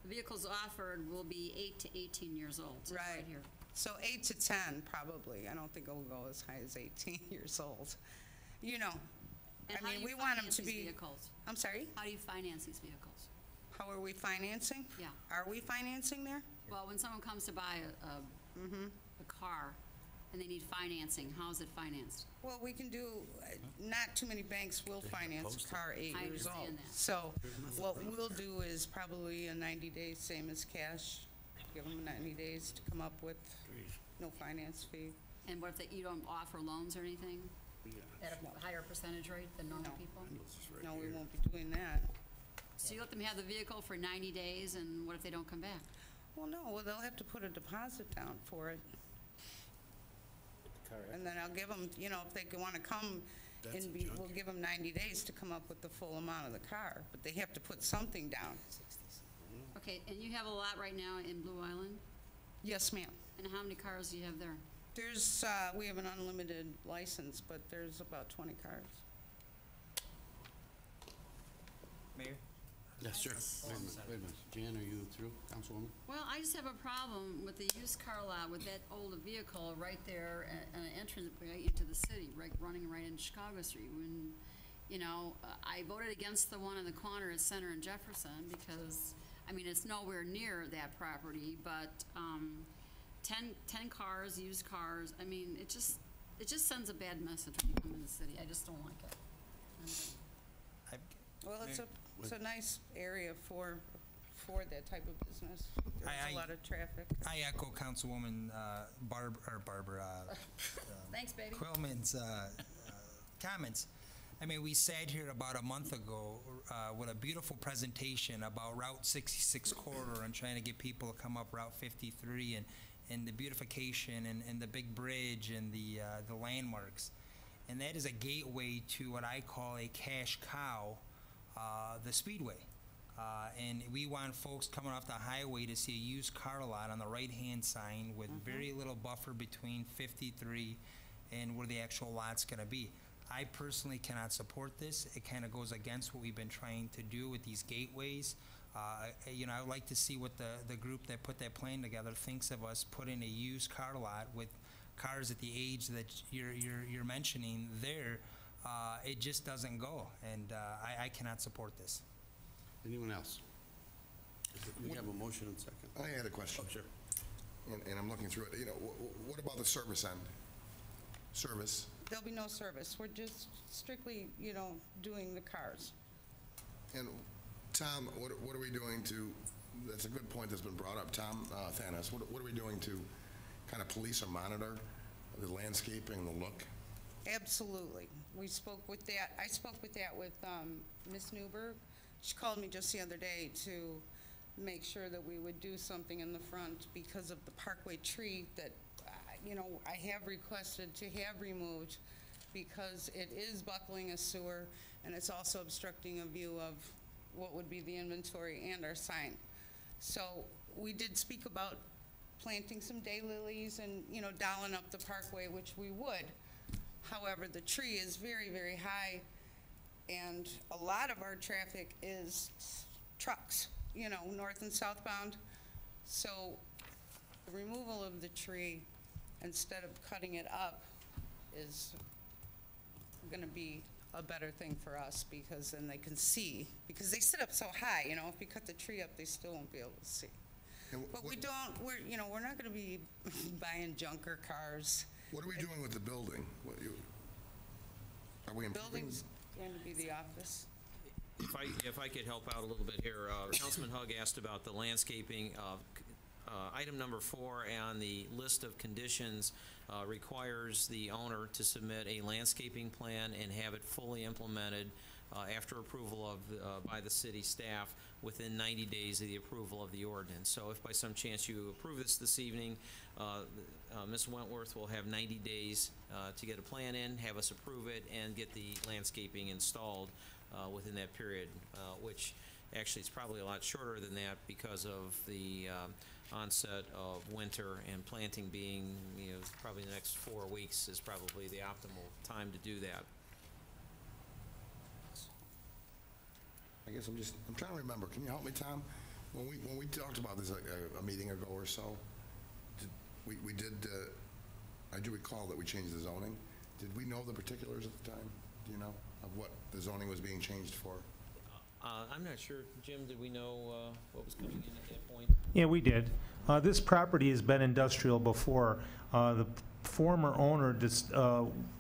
vehicles offered will be 8 to 18 years old. It says Right. here. So 8 to 10, probably. I don't think it'll go as high as 18 years old. You know, And I how mean, do we you want them finance to these be. vehicles? I'm sorry? How do you finance these vehicles? How are we financing? Yeah. Are we financing there? Well, when someone comes to buy a car and they need financing, how is it financed? Well, we can do, not too many banks will finance a car 8 I years old. understand that. So what we'll do is probably a 90-day, same as cash. Give them 90 days to come up with no finance fee. And what if you don't offer loans or anything? At a higher percentage rate than normal No. people? No, we won't be doing that. So you let them have the vehicle for 90 days, and what if they don't come back? Well, no, well, they'll have to put a deposit down for it. And then I'll give them, you know, if they want to come, we'll give them 90 days to come up with the full amount of the car, but they have to put something down. Okay, and you have a lot right now in Blue Island? Yes, ma'am. And how many cars do you have there? There's, we have an unlimited license, but there's about 20 cars. Mayor? Yes, sir. Wait a minute. Jan, are you through, Councilwoman? Well, I just have a problem with the used car lot with that old vehicle right there at an entrance right into the city, right, running right into Chicago Street. When, you know, I voted against the one in the corner at Center and Jefferson because, I mean, it's nowhere near that property, but 10 cars, used cars, I mean, it just sends a bad message when you come in the city. I just don't like it. Well, it's a nice area for that type of business. There's a lot of traffic. I echo Councilwoman Barbara Thanks, baby. Quillman's comments. I mean, we sat here about a month ago with a beautiful presentation about Route 66 corridor and trying to get people to come up Route 53 and the beautification and the big bridge and the landmarks. And that is a gateway to what I call a cash cow, the Speedway. And we want folks coming off the highway to see a used car lot on the right-hand sign with very little buffer between 53 and where the actual lot's going to be. I personally cannot support this. It kind of goes against what we've been trying to do with these gateways. You know, I would like to see what the group that put that plan together thinks of us putting a used car lot with cars at the age that you're mentioning there. It just doesn't go, and I cannot support this. Anyone else? We have a motion and second. I had a question. Oh, sure. And I'm looking through it. You know, what about the service end? Service? There'll be no service. We're just strictly, you know, doing the cars. And Tom, what are we doing to, that's a good point that's been brought up. Tom Thanos, what are we doing to kind of police or monitor the landscaping and the look? Absolutely. We spoke with that. I spoke with that with Ms. Newberg. she called me just the other day to make sure that we would do something in the front because of the Parkway tree that, I have requested to have removed because it is buckling a sewer and it's also obstructing a view of what would be the inventory and our sign. So we did speak about planting some daylilies and, dialing up the parkway, which we would. However, the tree is very, very high, and a lot of our traffic is trucks, north and southbound. So the removal of the tree, instead of cutting it up, is gonna be a better thing for us, because then they can see, because they sit up so high, if you cut the tree up, they still won't be able to see. But we're not gonna be buying junker cars. What are we doing with the building? Are we improving? Building's going to be the office. If I could help out a little bit here, Councilman Hug asked about the landscaping. Item number 4 on the list of conditions requires the owner to submit a landscaping plan and have it fully implemented after approval by the city staff within 90 days of the approval of the ordinance. So if by some chance you approve this evening, Ms. Wentworth will have 90 days to get a plan in, have us approve it, and get the landscaping installed within that period, which actually it's probably a lot shorter than that because of the onset of winter and planting being, probably the next 4 weeks is probably the optimal time to do that. I guess I'm trying to remember. Can you help me, Tom? When we talked about this a meeting ago or so, I do recall that we changed the zoning. Did we know the particulars at the time? Do you know of what the zoning was being changed for? I'm not sure. Jim, did we know what was coming in at that point? Yeah, we did. This property has been industrial before. The former owner just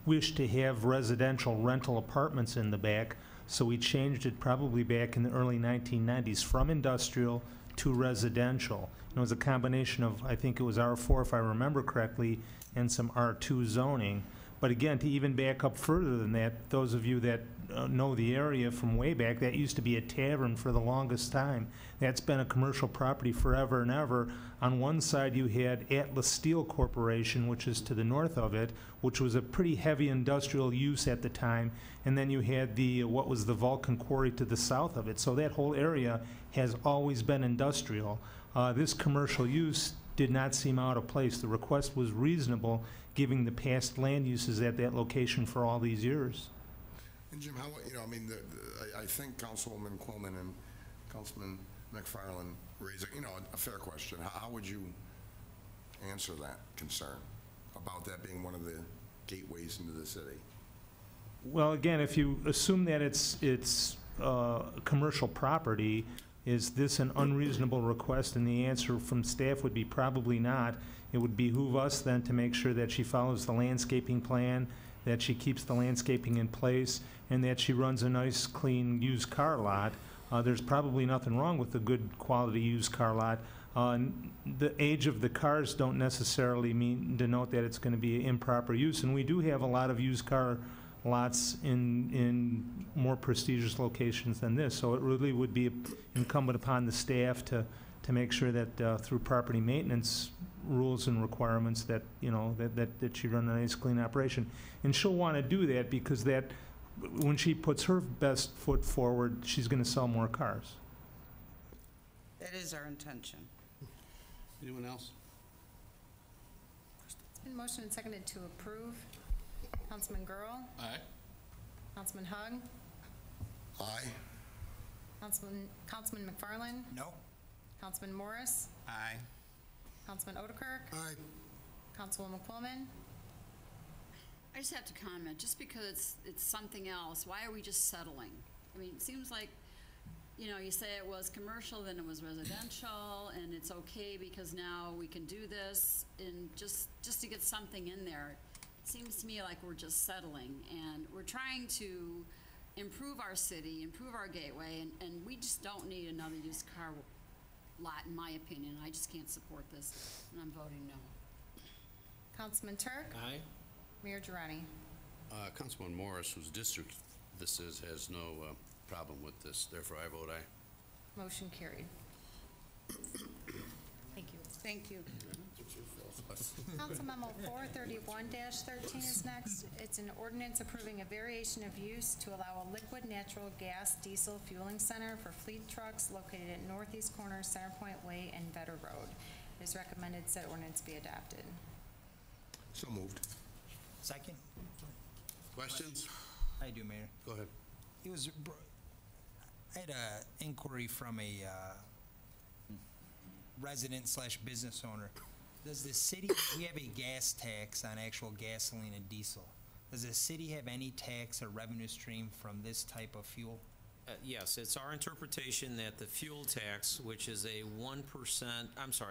wished to have residential rental apartments in the back, so we changed it probably back in the early 1990s from industrial to residential. And it was a combination of, I think it was R4 if I remember correctly, and some R2 zoning. But again, to even back up further than that, those of you that know the area from way back, that used to be a tavern for the longest time. That's been a commercial property forever and ever. On one side you had Atlas Steel Corporation, which is to the north of it, which was a pretty heavy industrial use at the time, and then you had what was the Vulcan Quarry to the south of it. So that whole area has always been industrial. This commercial use did not seem out of place. The request was reasonable, given the past land uses at that location for all these years. And Jim, I think Councilwoman Quillman and Councilman McFarland raised a fair question. How would you answer that concern about that being one of the gateways into the city? Well, again, if you assume that it's commercial property, is this an unreasonable request? And the answer from staff would be probably not. It would behoove us then to make sure that she follows the landscaping plan, that she keeps the landscaping in place, and that she runs a nice, clean used car lot. There's probably nothing wrong with a good quality used car lot. The age of the cars don't necessarily denote that it's going to be improper use, and we do have a lot of used car lots in more prestigious locations than this. So it really would be incumbent upon the staff to make sure that through property maintenance rules and requirements that she run a nice clean operation. And she'll want to do that because when she puts her best foot forward, she's going to sell more cars. That is our intention. Anyone else? It's been motioned and seconded to approve. Councilman Girl? Aye. Councilman Hug? Aye. Councilman McFarland? No. Councilman Morris? Aye. Councilman Otterkirk? Aye. Councilwoman Quillman? I just have to comment, just because it's something else, why are we just settling? I mean, it seems like, you say it was commercial, then it was residential, and it's okay because now we can do this, and just to get something in there. It seems to me like we're just settling, and we're trying to improve our city, improve our gateway, and we just don't need another used car lot, in my opinion. I just can't support this, and I'm voting no. Councilman Turk? Aye. Mayor Girani? Councilman Morris, whose district this is, has no problem with this. Therefore, I vote aye. Motion carried. Thank you. Thank you. Council Memo 431-13 is next. It's an ordinance approving a variation of use to allow a liquid natural gas diesel fueling center for fleet trucks located at northeast corner Centerpoint Way and Vetter Road. It is recommended said ordinance be adopted. So moved. Second? Questions? I do, Mayor. Go ahead. It was, I had a inquiry from a resident slash business owner. Does the city, we have a gas tax on actual gasoline and diesel. Does the city have any tax or revenue stream from this type of fuel? Yes, it's our interpretation that the fuel tax, which is a 1%,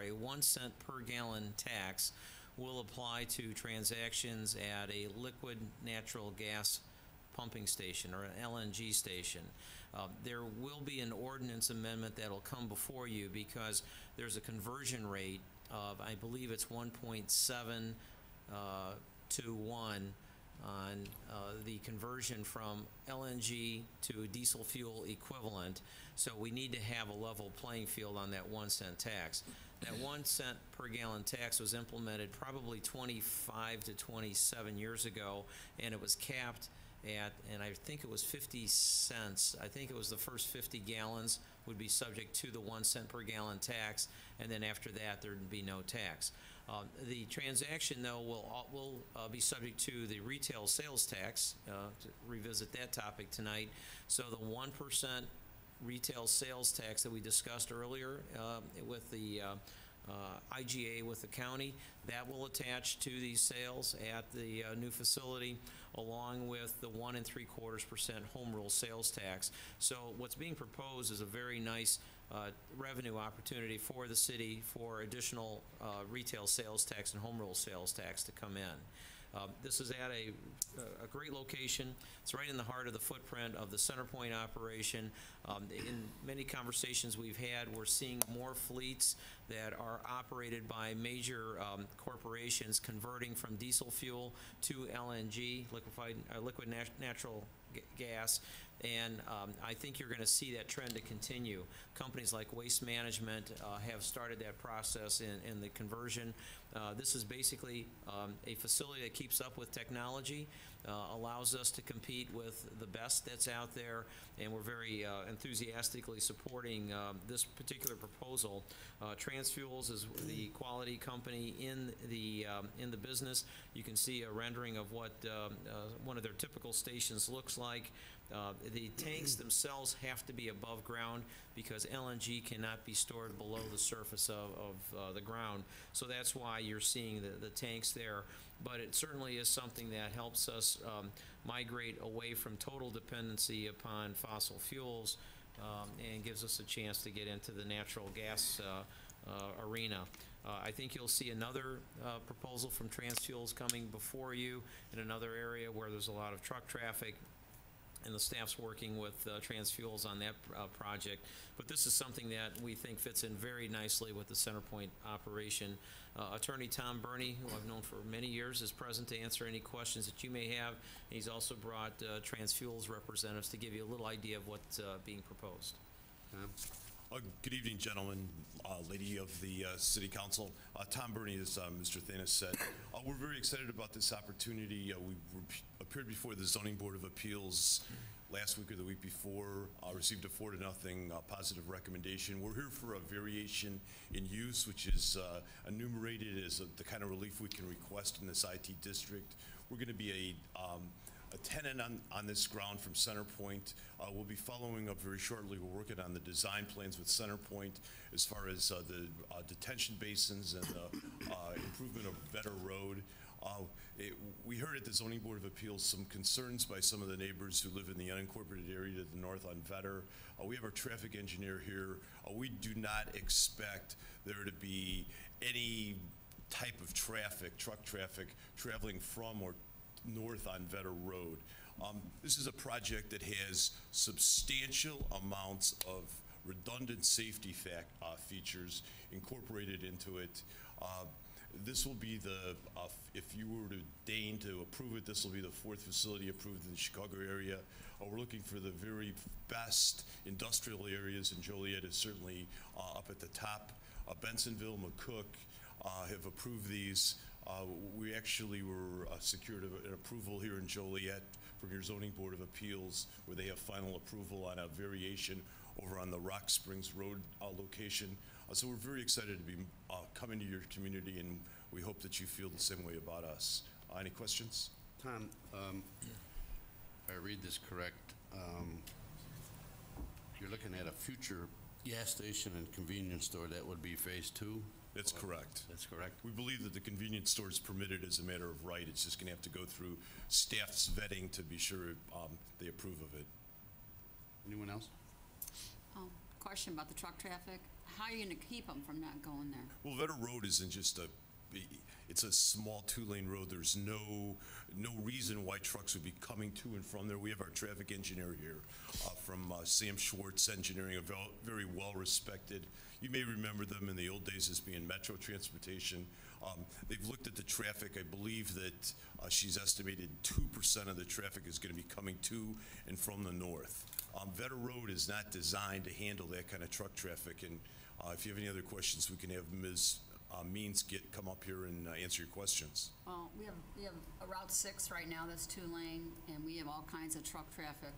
a 1 cent per gallon tax, will apply to transactions at a liquid natural gas pumping station or an LNG station. There will be an ordinance amendment that'll come before you because there's a conversion rate of, I believe it's 1.7 to 1 on the conversion from LNG to diesel fuel equivalent. So we need to have a level playing field on that 1 cent tax. That 1 cent per gallon tax was implemented probably 25 to 27 years ago, and it was capped at, and I think it was 50 cents. I think it was the first 50 gallons would be subject to the 1 cent per gallon tax, and then after that there would be no tax. The transaction, though, will be subject to the retail sales tax, to revisit that topic tonight. So the 1% retail sales tax that we discussed earlier with the IGA with the county, that will attach to these sales at the new facility, along with the 1 3/4% home rule sales tax. So what's being proposed is a very nice revenue opportunity for the city for additional retail sales tax and home rule sales tax to come in. This is at a great location. It's right in the heart of the footprint of the Centerpoint operation. In many conversations we've had, we're seeing more fleets that are operated by major corporations converting from diesel fuel to LNG, liquid natural gas. And I think you're going to see that trend to continue. Companies like Waste Management have started that process in the conversion. This is basically a facility that keeps up with technology, allows us to compete with the best that's out there, and we're very enthusiastically supporting this particular proposal. Transfuels is the quality company in the business. You can see a rendering of what one of their typical stations looks like. The tanks themselves have to be above ground because LNG cannot be stored below the surface of the ground. So that's why you're seeing the tanks there. But it certainly is something that helps us migrate away from total dependency upon fossil fuels and gives us a chance to get into the natural gas arena. I think you'll see another proposal from Transfuels coming before you in another area where there's a lot of truck traffic, and the staff's working with Transfuels on that project. But this is something that we think fits in very nicely with the Centerpoint operation. Attorney Tom Burney, who I've known for many years, is present to answer any questions that you may have. And he's also brought Transfuels representatives to give you a little idea of what's being proposed. Good evening, gentlemen, lady of the City Council. Tom Burney, as Mr. Thanis said. We're very excited about this opportunity. We appeared before the Zoning Board of Appeals last week or the week before, received a 4-0 positive recommendation. We're here for a variation in use, which is enumerated as the kind of relief we can request in this IT district. We're going to be a tenant on this ground from Centerpoint. We'll be following up very shortly. We're working on the design plans with Centerpoint as far as the detention basins and the improvement of Vetter Road. We heard at the Zoning Board of Appeals some concerns by some of the neighbors who live in the unincorporated area to the north on Vetter. We have our traffic engineer here. We do not expect there to be any type of traffic, truck traffic, traveling from or north on Vetter Road. This is a project that has substantial amounts of redundant safety features incorporated into it. This will be the, if you were to deign to approve it, this will be the fourth facility approved in the Chicago area. We're looking for the very best industrial areas, and Joliet is certainly up at the top. Bensonville, McCook have approved these. We actually were secured an approval here in Joliet from your Zoning Board of Appeals, where they have final approval on a variation over on the Rock Springs Road location. So we're very excited to be coming to your community, and we hope that you feel the same way about us. Any questions? Tom, if I read this correct, you're looking at a future gas station and convenience store. That would be phase 2? That's correct. That's correct. We believe that the convenience store is permitted as a matter of right. It's just going to have to go through staff's vetting to be sure they approve of it. Anyone else? Question about the truck traffic. How are you going to keep them from not going there? Well, Vetter Road isn't just it's a small 2-lane road. There's no reason why trucks would be coming to and from there. We have our traffic engineer here from Sam Schwartz Engineering, a very well-respected. You may remember them in the old days as being Metro Transportation. They've looked at the traffic. I believe that she's estimated 2% of the traffic is going to be coming to and from the north. Vetter Road is not designed to handle that kind of truck traffic, and if you have any other questions, we can have Ms. Means come up here and answer your questions. Well, we have a Route 6 right now that's 2-lane, and we have all kinds of truck traffic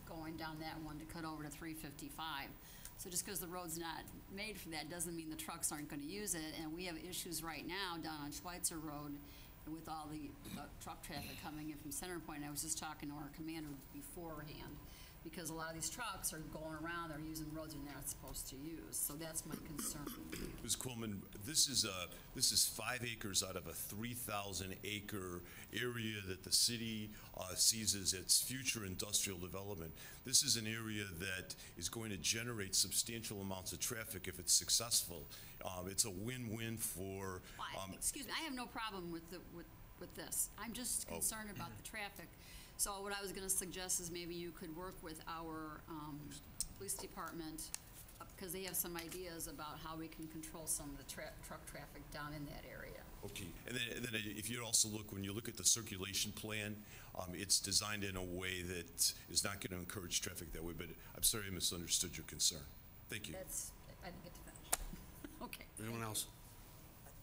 going down that one to cut over to 355. So just because the road's not made for that doesn't mean the trucks aren't going to use it, and we have issues right now down on Schweitzer Road with all the truck traffic coming in from Center Point. I was just talking to our commander beforehand, because a lot of these trucks are going around, they're using roads they're not supposed to use. So that's my concern. Ms. Coleman, this is 5 acres out of a 3,000-acre area that the city sees as its future industrial development. This is an area that is going to generate substantial amounts of traffic if it's successful. It's a win-win for. Excuse me, I have no problem with this. I'm just concerned about the traffic. So what I was going to suggest is maybe you could work with our police department, because they have some ideas about how we can control some of the truck traffic down in that area. Okay, and then if you also look, when you look at the circulation plan, it's designed in a way that is not going to encourage traffic that way, but I'm sorry I misunderstood your concern. Thank you. I didn't get to finish. Okay. Anyone else?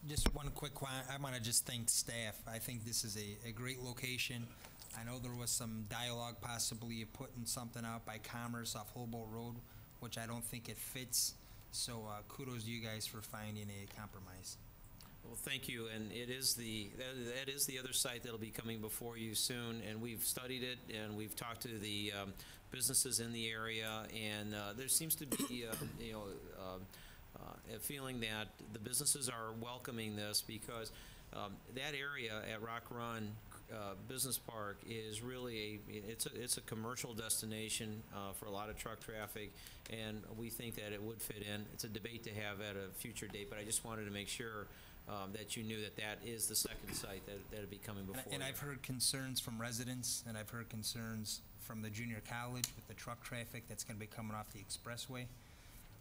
Just one quick one. I want to just thank staff. I think this is a great location. I know there was some dialogue possibly of putting something out by Commerce off Holbolt Road, which I don't think it fits. So kudos to you guys for finding a compromise. Well, thank you, and that is the other site that'll be coming before you soon, and we've studied it, and we've talked to the businesses in the area, and there seems to be a feeling that the businesses are welcoming this, because that area at Rock Run Business Park is really it's a commercial destination for a lot of truck traffic, and we think that it would fit in. It's a debate to have at a future date, but I just wanted to make sure that you knew that is the second site that'll be coming before. And I've heard concerns from residents, and I've heard concerns from the junior college with the truck traffic that's going to be coming off the expressway.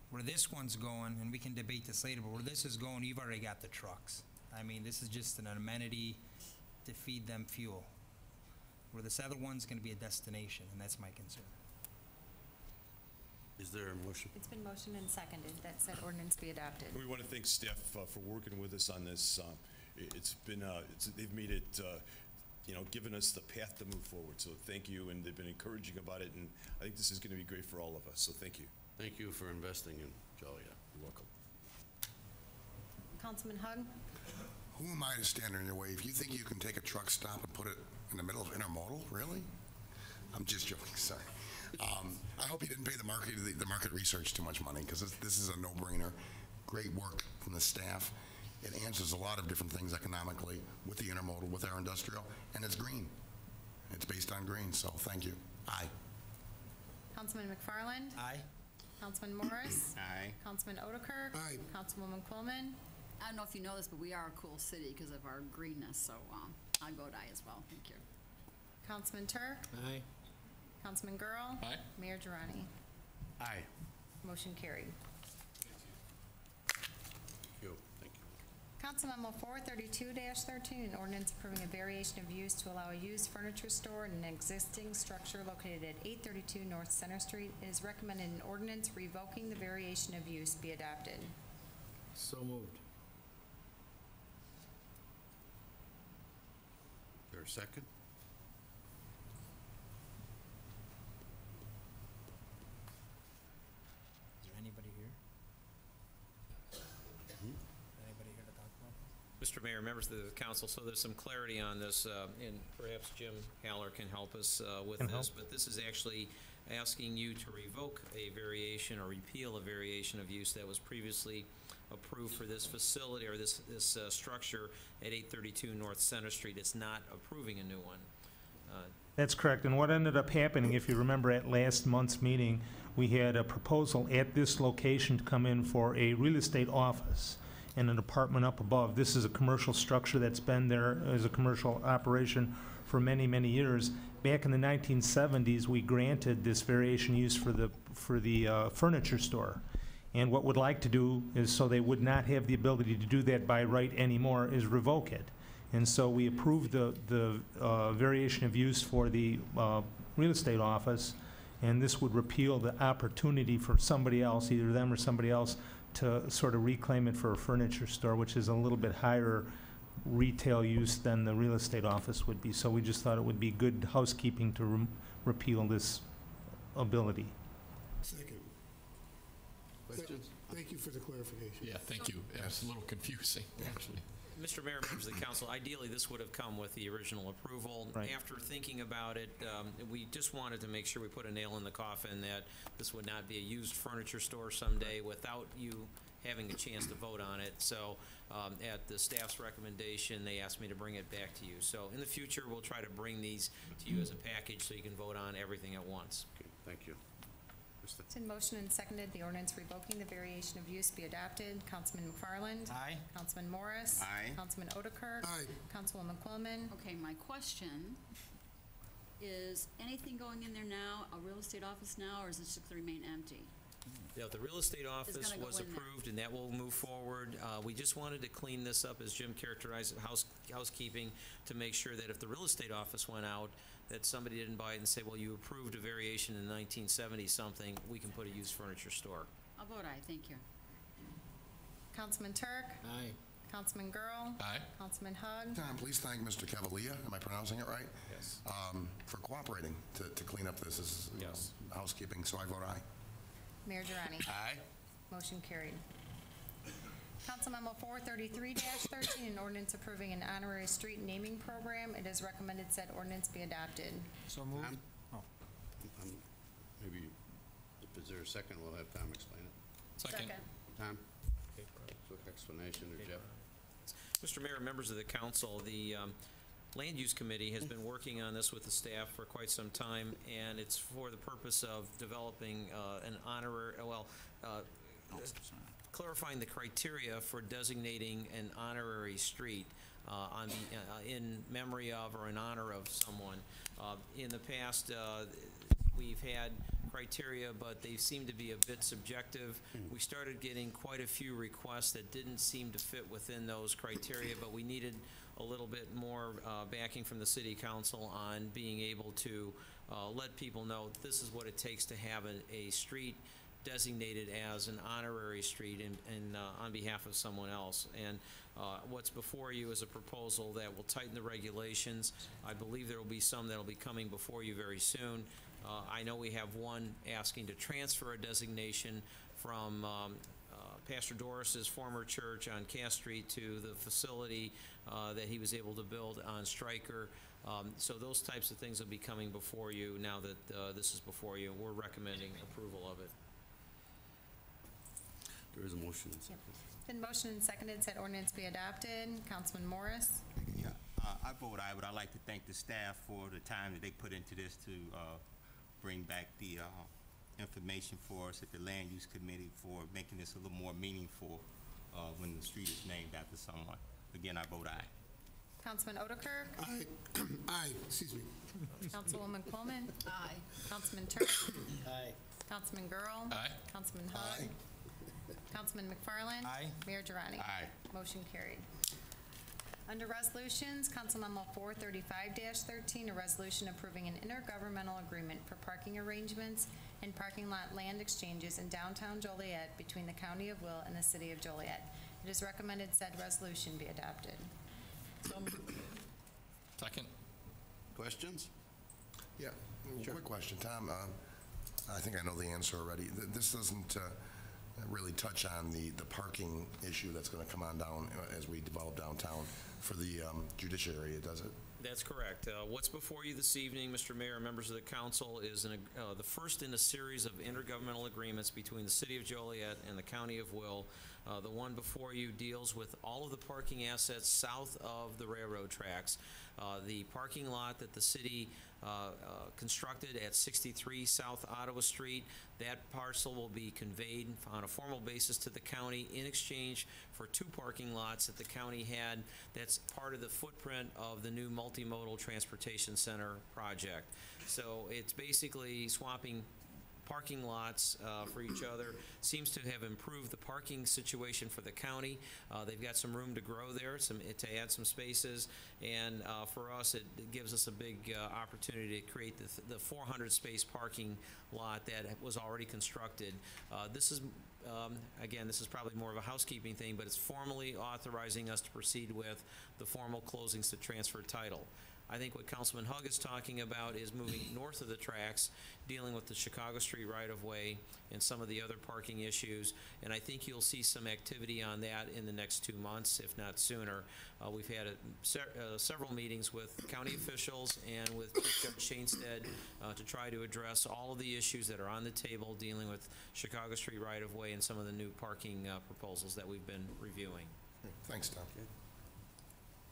Where this one's going, and we can debate this later, but where this is going, you've already got the trucks. I mean, this is just an amenity to feed them fuel. Where this other one's going to be a destination, and that's my concern. Is there a motion? It's been motioned and seconded that said ordinance be adopted. We want to thank staff for working with us on this. They've made it, given us the path to move forward. So thank you, and they've been encouraging about it, and I think this is going to be great for all of us. So thank you. Thank you for investing in Joliet. You're welcome. Councilman Hug? Who am I to stand in your way? If you think you can take a truck stop and put it in the middle of intermodal, really? I'm just joking, sorry. I hope you didn't pay the market research too much money, because this is a no-brainer. Great work from the staff. It answers a lot of different things economically with the intermodal, with our industrial, and it's green. It's based on green, so thank you. Aye. Councilman McFarland? Aye. Councilman Morris? Aye. Councilman Otterkirk? Aye. Councilwoman Coleman? I don't know if you know this, but we are a cool city because of our greenness, so I vote aye as well. Thank you. Councilman Turk? Aye. Councilman Girl? Aye. Mayor Girani? Aye. Motion carried. Thank you. Thank you. Council Memo 432-13, an ordinance approving a variation of use to allow a used furniture store in an existing structure located at 832 North Center Street. It is recommended an ordinance revoking the variation of use be adopted. So moved. Is there a second? Is there anybody here? Anybody here to talk about this? Mr. Mayor, members of the council, so there's some clarity on this, and perhaps Jim Haller can help us with this, but this is actually asking you to revoke a variation or repeal a variation of use that was previously approved for this facility or this structure at 832 North Center Street. It's not approving a new one. That's correct. And what ended up happening, if you remember at last month's meeting, we had a proposal at this location to come in for a real estate office and an apartment up above. This is a commercial structure that's been there as a commercial operation for many, many years. Back in the 1970s, we granted this variation use for the furniture store. And what we'd like to do is, so they would not have the ability to do that by right anymore, is revoke it. And so we approved the variation of use for the real estate office, and this would repeal the opportunity for somebody else, either them or somebody else, to sort of reclaim it for a furniture store, which is a little bit higher retail use than the real estate office would be. So we just thought it would be good housekeeping to repeal this ability. Second. Questions? Thank you for the clarification. Yeah, thank you. Yeah, it's a little confusing, actually. Mr. Mayor, members of the council, ideally, this would have come with the original approval. Right. After thinking about it, we just wanted to make sure we put a nail in the coffin that this would not be a used furniture store someday without you having a chance to vote on it. So at the staff's recommendation, they asked me to bring it back to you. So in the future, we'll try to bring these to you as a package so you can vote on everything at once. Okay, thank you. Krista? It's in motion and seconded, the ordinance revoking the variation of use be adopted. Councilman McFarland? Aye. Councilman Morris? Aye. Councilman Otterkirk? Aye. Councilwoman Quillman? Okay, my question is, anything going in there now, a real estate office now, or is it just going to remain empty? Yeah, the real estate office gonna go was in there. approved, and that will move forward. We just wanted to clean this up, as Jim characterized it, housekeeping, to make sure that if the real estate office went out, that somebody didn't buy it and say, well, you approved a variation in 1970-something, we can put a used furniture store. I'll vote aye, thank you. Councilman Turk? Aye. Councilman Girl? Aye. Councilman Hug? Tom, please thank Mr. Cavalier, am I pronouncing it right? Yes. For cooperating to clean up this. This is, you know, Yes. housekeeping, so I vote aye. Mayor Durrani? Aye. Motion carried. Council Memo 433-13, an ordinance approving an honorary street naming program. It is recommended said ordinance be adopted. So moved. Tom? Oh. Maybe, if is there a second, we'll have Tom explain it. Second. Tom? Quick explanation, or Jeff? Mr. Mayor, members of the council, the Land Use Committee has been working on this with the staff for quite some time, and it's for the purpose of developing an honorary, clarifying the criteria for designating an honorary street in memory of or in honor of someone. In the past, we've had criteria, but they seem to be a bit subjective. We started getting quite a few requests that didn't seem to fit within those criteria, but we needed a little bit more backing from the city council on being able to let people know this is what it takes to have a street designated as an honorary street on behalf of someone else. And what's before you is a proposal that will tighten the regulations. I believe there will be some that will be coming before you very soon. I know we have one asking to transfer a designation from Pastor Doris's former church on Cass Street to the facility that he was able to build on Stryker. So those types of things will be coming before you now that this is before you. We're recommending approval of it. There is a motion. and second. Been motion and seconded said ordinance be adopted. Councilman Morris? Yeah, I vote aye, but I'd like to thank the staff for the time that they put into this to bring back the information for us at the Land Use Committee for making this a little more meaningful when the street is named after someone. Again, I vote aye. Councilman Otterkirk? Aye. Aye, excuse me. Councilwoman Quillman? Aye. Councilman Turk? Aye. Councilman Girl? Aye. Councilman Hug? Councilman McFarland? Aye. Mayor Durrani? Aye. Motion carried. Under Resolutions, Council Memo 435-13, a resolution approving an intergovernmental agreement for parking arrangements and parking lot land exchanges in downtown Joliet between the County of Will and the City of Joliet. It is recommended said resolution be adopted. Second. Questions? Yeah, quick question, Tom. I think I know the answer already. This doesn't really touch on the parking issue that's going to come on down as we develop downtown for the judicial area, does it? That's correct. What's before you this evening, Mr. Mayor and members of the council, is the first in a series of intergovernmental agreements between the City of Joliet and the County of Will. The one before you deals with all of the parking assets south of the railroad tracks. The parking lot that the city constructed at 63 South Ottawa Street, that parcel will be conveyed on a formal basis to the county in exchange for 2 parking lots that the county had. That's part of the footprint of the new multimodal transportation center project. So it's basically swapping parking lots for each other. Seems to have improved the parking situation for the county. They've got some room to grow there, to add some spaces, and for us, it gives us a big opportunity to create the 400-space parking lot that was already constructed. This is, again, this is probably more of a housekeeping thing, but it's formally authorizing us to proceed with the formal closings to transfer title. I think what Councilman Hug is talking about is moving north of the tracks, dealing with the Chicago Street right-of-way and some of the other parking issues, and I think you'll see some activity on that in the next 2 months, if not sooner. We've had several meetings with county officials and with Chief Judge Shainstead to try to address all of the issues that are on the table dealing with Chicago Street right-of-way and some of the new parking proposals that we've been reviewing. Thanks, Tom.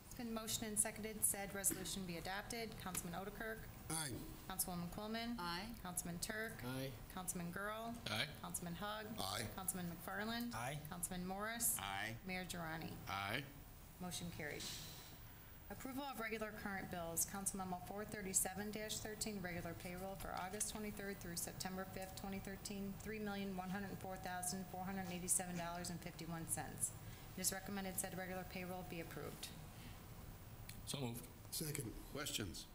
It's been motioned and seconded, said resolution be adopted. Councilman Otterkirk? Aye. Councilwoman Coleman? Aye. Councilman Turk? Aye. Councilman Girl? Aye. Councilman Hug? Aye. Councilman McFarland? Aye. Councilman Morris? Aye. Mayor Durrani? Aye. Motion carried. Approval of regular current bills. Council Memo 437-13, regular payroll for August 23rd through September 5th, 2013, $3,104,487.51. It is recommended said regular payroll be approved. So moved. Second. Questions?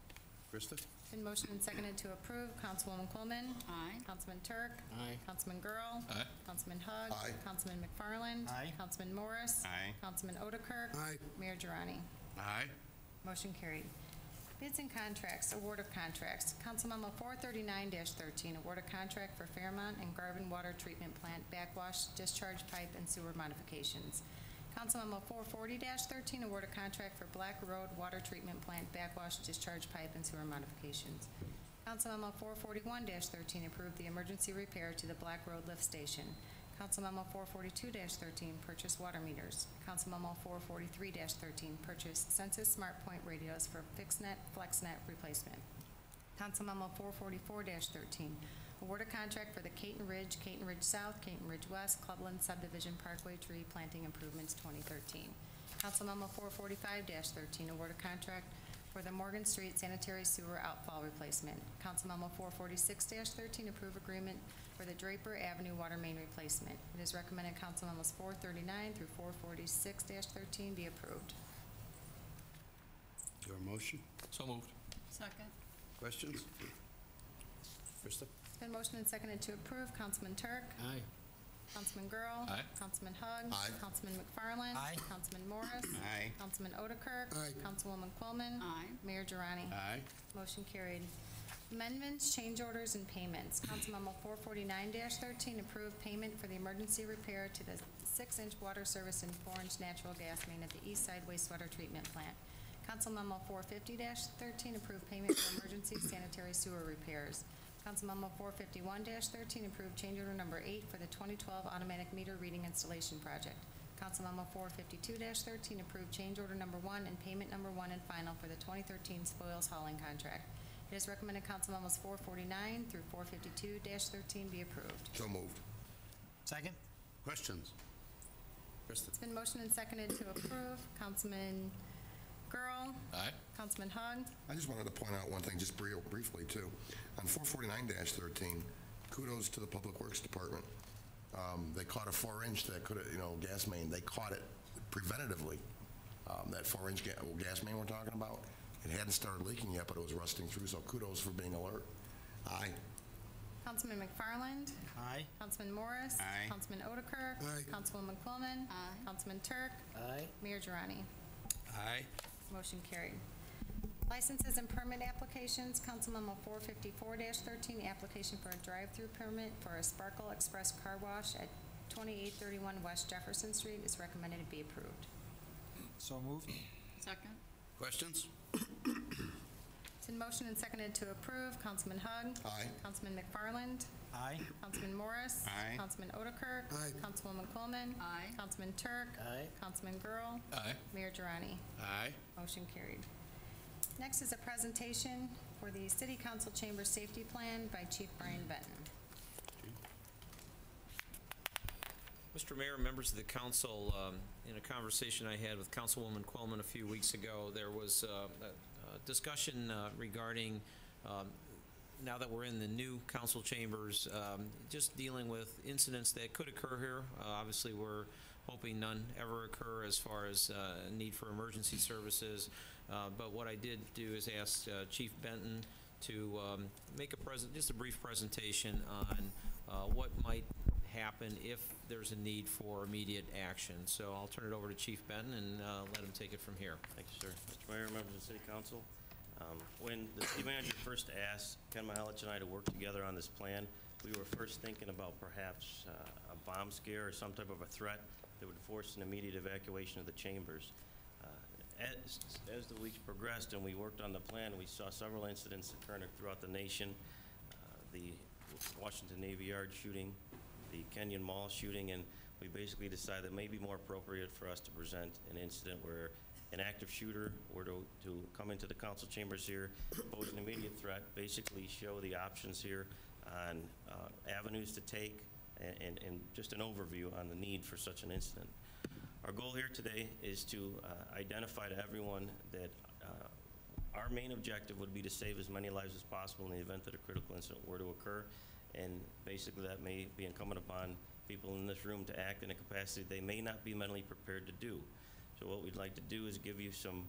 Krista? Been motioned and seconded to approve. Councilwoman Coleman? Aye. Councilman Turk? Aye. Councilman Girl? Aye. Councilman Hug? Aye. Councilman McFarland? Aye. Councilman Morris? Aye. Councilman Otterkirk? Aye. Mayor Durrani? Aye. Motion carried. Bids and contracts, award of contracts. Council Memo 439-13, award of contract for Fairmont and Garvin Water Treatment Plant backwash, discharge pipe, and sewer modifications. Council Memo 440-13, award of contract for Black Road Water Treatment Plant backwash, discharge pipe, and sewer modifications. Council Memo 441-13, approve the emergency repair to the Black Road Lift Station. Council Memo 442-13, purchase water meters. Council Memo 443-13, purchase Census Smart Point radios for FixNet, FlexNet replacement. Council Memo 444-13, award a contract for the Caton Ridge South, Caton Ridge West, Clubland Subdivision Parkway Tree Planting Improvements 2013. Council Memo 445-13, award a contract for the Morgan Street Sanitary Sewer Outfall Replacement. Council Memo 446-13, approve agreement for the Draper Avenue Water Main Replacement. It is recommended Council Memos 439 through 446-13 be approved. Your motion? So moved. Second. Questions? Krista? It's been motioned and seconded to approve. Councilman Turk? Aye. Councilman Girl? Aye. Councilman Hug? Aye. Councilman McFarland? Aye. Councilman Morris? Aye. Councilman Otterkirk? Aye. Councilwoman Coleman? Aye. Mayor Durrani? Aye. Motion carried. Amendments, change orders, and payments. Council Memo 449-13, approve payment for the emergency repair to the 6-inch water service and 4-inch natural gas main at the East Side wastewater treatment plant. Council Memo 450-13, approve payment for emergency sanitary sewer repairs. Council Memo 451-13, approve change order number 8 for the 2012 automatic meter reading installation project. Council Memo 452-13, approve change order number 1 and payment number 1 and final for the 2013 spoils hauling contract. It is recommended Council Memos 449 through 452-13 be approved. So moved. Second. Questions? Krista? It's been motioned and seconded to approve. Councilman Girl? Aye. Councilman Hug? I just wanted to point out one thing just briefly, too. On 449-13, kudos to the Public Works Department. They caught a 4-inch that could have, gas main, they caught it preventatively. That 4-inch gas main we're talking about, it hadn't started leaking yet, but it was rusting through, so kudos for being alert. Aye. Councilman McFarland? Aye. Councilman Morris? Aye. Councilman Otterkirk? Aye. Councilwoman Quillman? Aye. Councilman Turk? Aye. Mayor Girani? Aye. Motion carried. Licenses and permit applications, Council Memo 454-13, application for a drive-through permit for a Sparkle Express Car Wash at 2831 West Jefferson Street is recommended to be approved. So moved. Second? Questions? It's in motion and seconded to approve. Councilman Hug? Aye. Councilman McFarland? Aye. Councilman Morris? Aye. Councilman Otterkirk? Aye. Councilwoman Quillman? Aye. Councilman Turk? Aye. Councilman Girl? Aye. Mayor Girani? Aye. Motion carried. Next is a presentation for the City Council Chamber Safety Plan by Chief Brian Benton. Mr. Mayor, members of the council, in a conversation I had with Councilwoman Quillman a few weeks ago, there was a discussion regarding, now that we're in the new council chambers, just dealing with incidents that could occur here. Obviously, we're hoping none ever occur as far as need for emergency services. But what I did do is ask Chief Benton to make just a brief presentation on what might happen if there's a need for immediate action. So I'll turn it over to Chief Benton and let him take it from here. Thank you, sir. Mr. Mayor, members of the City Council, when the city manager first asked Ken Mihalich and I to work together on this plan, we were first thinking about perhaps a bomb scare or some type of a threat that would force an immediate evacuation of the chambers. As the weeks progressed and we worked on the plan, we saw several incidents occurring throughout the nation. The Washington Navy Yard shooting, the Kenyon Mall shooting, and we basically decided it may be more appropriate for us to present an incident where an active shooter were to come into the council chambers here, pose an immediate threat, basically show the options here on avenues to take, and just an overview on the need for such an incident. Our goal here today is to identify to everyone that our main objective would be to save as many lives as possible in the event that a critical incident were to occur, and basically that may be incumbent upon people in this room to act in a capacity they may not be mentally prepared to do. So what we'd like to do is give you some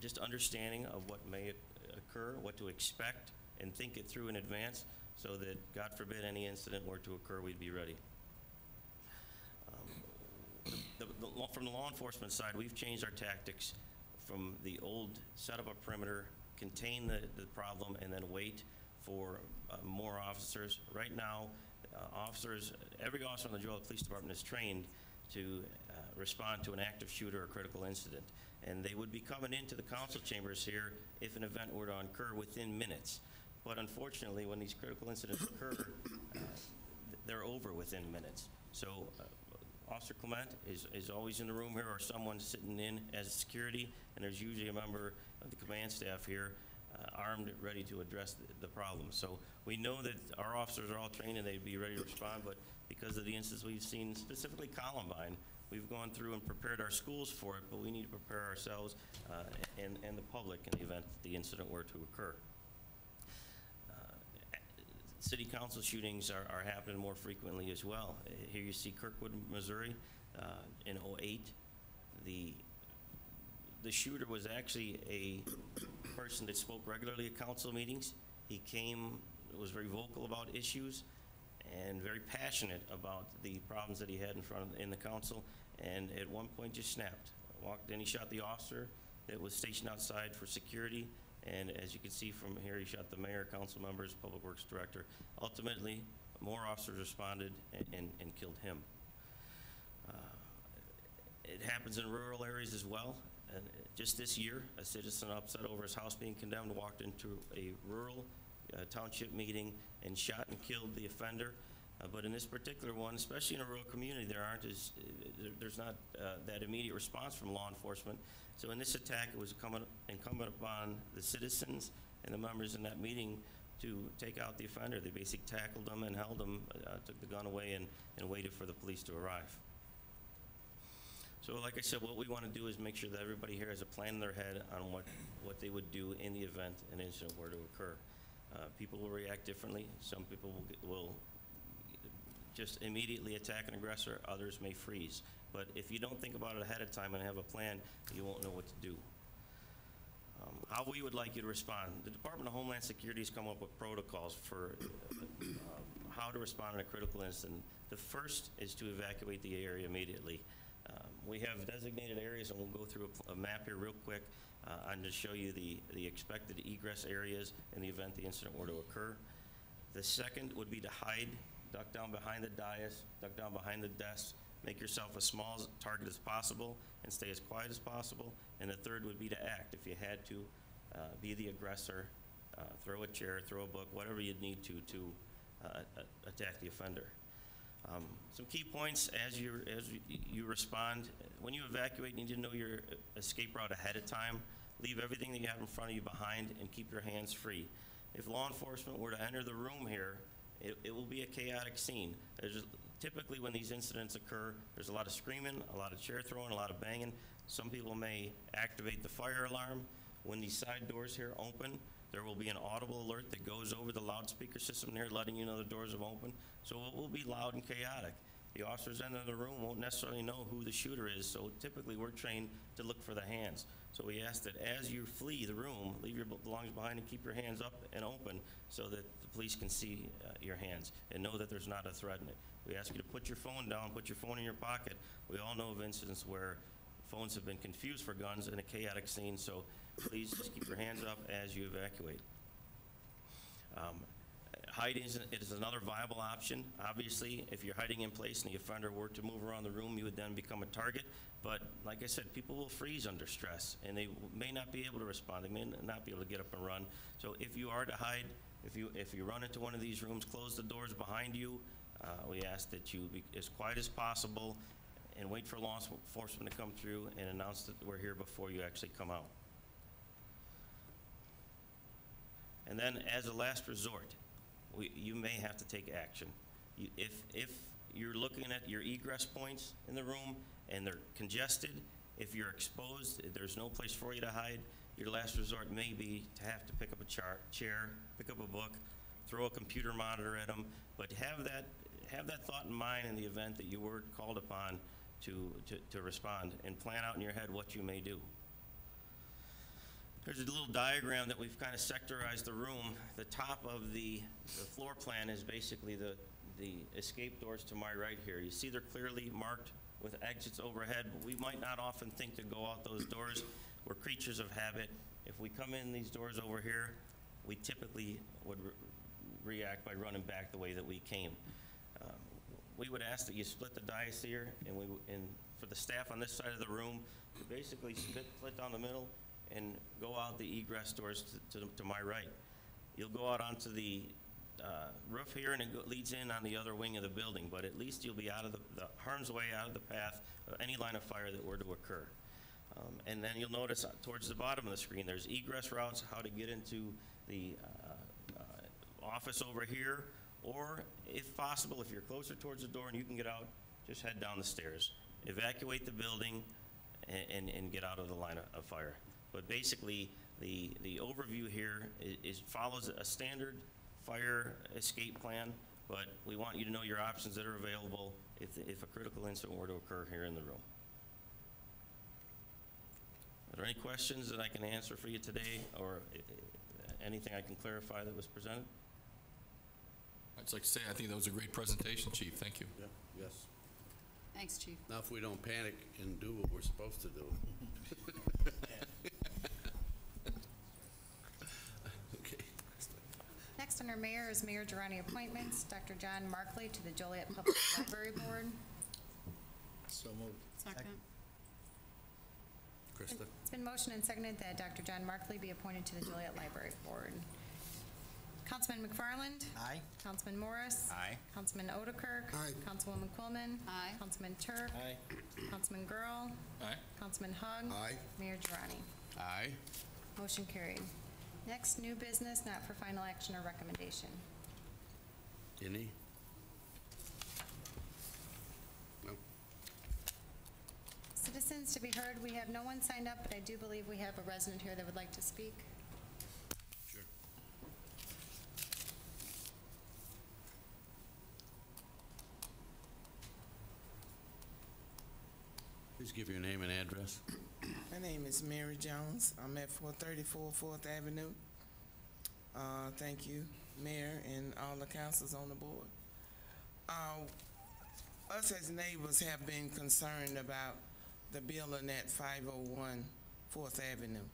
just understanding of what may occur, what to expect, and think it through in advance so that, God forbid, any incident were to occur, we'd be ready. From the law enforcement side, we've changed our tactics from the old set up a perimeter, contain the problem, and then wait for more officers. Right now, every officer in the Joliet Police Department is trained to respond to an active shooter or critical incident. And they would be coming into the council chambers here if an event were to occur within minutes. But unfortunately, when these critical incidents occur, they're over within minutes. So Officer Clement is always in the room here, or someone sitting in as security, and there's usually a member of the command staff here armed, ready to address the problem. So we know that our officers are all trained and they'd be ready to respond, but because of the incidents we've seen, specifically Columbine, we've gone through and prepared our schools for it, but we need to prepare ourselves and the public in the event the incident were to occur. City council shootings are happening more frequently as well. Here you see Kirkwood, Missouri, in '08. The shooter was actually a person that spoke regularly at council meetings. He was very vocal about issues and very passionate about the problems that he had in the council, and at one point just snapped. Walked in, he shot the officer that was stationed outside for security, and as you can see from here, he shot the mayor, council members, public works director. Ultimately, more officers responded and killed him. It happens in rural areas as well. And just this year, a citizen upset over his house being condemned walked into a rural township meeting and shot and killed the offender. But in this particular one, especially in a rural community, there's not that immediate response from law enforcement. So in this attack, it was incumbent upon the citizens and the members in that meeting to take out the offender. They basically tackled him and held him, took the gun away, and waited for the police to arrive. So like I said, what we want to do is make sure that everybody here has a plan in their head on what they would do in the event an incident were to occur. People will react differently. Some people will just immediately attack an aggressor, others may freeze. But if you don't think about it ahead of time and have a plan, you won't know what to do. How we would like you to respond. The Department of Homeland Security has come up with protocols for how to respond in a critical incident. The first is to evacuate the area immediately. We have designated areas, and we'll go through a map here real quick and to show you the expected egress areas in the event the incident were to occur. The second would be to hide, duck down behind the dais, duck down behind the desk, make yourself as small as target as possible and stay as quiet as possible. And the third would be to act if you had to, be the aggressor, throw a chair, throw a book, whatever you'd need to attack the offender. Some key points as you respond. When you evacuate, you need to know your escape route ahead of time. Leave everything that you have in front of you behind and keep your hands free. If law enforcement were to enter the room here, it will be a chaotic scene. Typically when these incidents occur, there's a lot of screaming, a lot of chair throwing, a lot of banging. Some people may activate the fire alarm. When these side doors here open, there will be an audible alert that goes over the loudspeaker system here, letting you know the doors have opened. So it will be loud and chaotic. The officers in the room won't necessarily know who the shooter is, so typically we're trained to look for the hands. So we ask that as you flee the room, leave your belongings behind and keep your hands up and open so that the police can see your hands and know that there's not a threat in it. We ask you to put your phone down, put your phone in your pocket. We all know of incidents where phones have been confused for guns in a chaotic scene, so please just keep your hands up as you evacuate. Hiding is another viable option. Obviously, if you're hiding in place and the offender were to move around the room, you would then become a target. But like I said, people will freeze under stress, and they may not be able to respond. They may not be able to get up and run. So if you are to hide, if you run into one of these rooms, close the doors behind you. We ask that you be as quiet as possible and wait for law enforcement to come through and announce that we're here before you actually come out. And then as a last resort, you may have to take action. If you're looking at your egress points in the room and they're congested, if you're exposed, there's no place for you to hide, your last resort may be to have to pick up a chair, pick up a book, throw a computer monitor at them, but have that thought in mind in the event that you were called upon to respond, and plan out in your head what you may do. There's a little diagram that we've kind of sectorized the room. The top of the floor plan is basically the escape doors to my right here. You see they're clearly marked with exits overhead. We might not often think to go out those doors. We're creatures of habit. If we come in these doors over here, we typically would react by running back the way that we came. We would ask that you split the dais here, and for the staff on this side of the room, to basically split down the middle and go out the egress doors to my right. You'll go out onto the roof here, and it leads in on the other wing of the building, but at least you'll be out of the harm's way, out of the path of any line of fire that were to occur. And then you'll notice towards the bottom of the screen, there's egress routes, how to get into the office over here, or if possible, if you're closer towards the door and you can get out, just head down the stairs. Evacuate the building and get out of the line of fire. But basically, the overview here follows a standard fire escape plan, but we want you to know your options that are available if a critical incident were to occur here in the room. Are there any questions that I can answer for you today, or anything I can clarify that was presented? I'd just like to say, I think that was a great presentation, Chief. Thank you. Yeah, yes. Thanks, Chief. Now, if we don't panic and do what we're supposed to do. Okay. Next under Mayor is Mayor Girani appointments. Dr. John Markley to the Joliet Public Library Board. So moved. Second. Krista? It's been motioned and seconded that Dr. John Markley be appointed to the Joliet Library Board. Councilman McFarland? Aye. Councilman Morris? Aye. Councilman Otterkirk? Aye. Councilwoman Quillman? Aye. Councilman Turk? Aye. Councilman Girl? Aye. Councilman Hug? Aye. Mayor Girani. Aye. Motion carried. Next, new business, not for final action or recommendation. Any? No. Citizens to be heard, we have no one signed up, but I do believe we have a resident here that would like to speak. Sure. Please give your name and address. My name is Mary Jones. I'm at 434 4th Avenue. Thank you, Mayor, and all the councils on the board. Us as neighbors have been concerned about the building at 501 4th Avenue.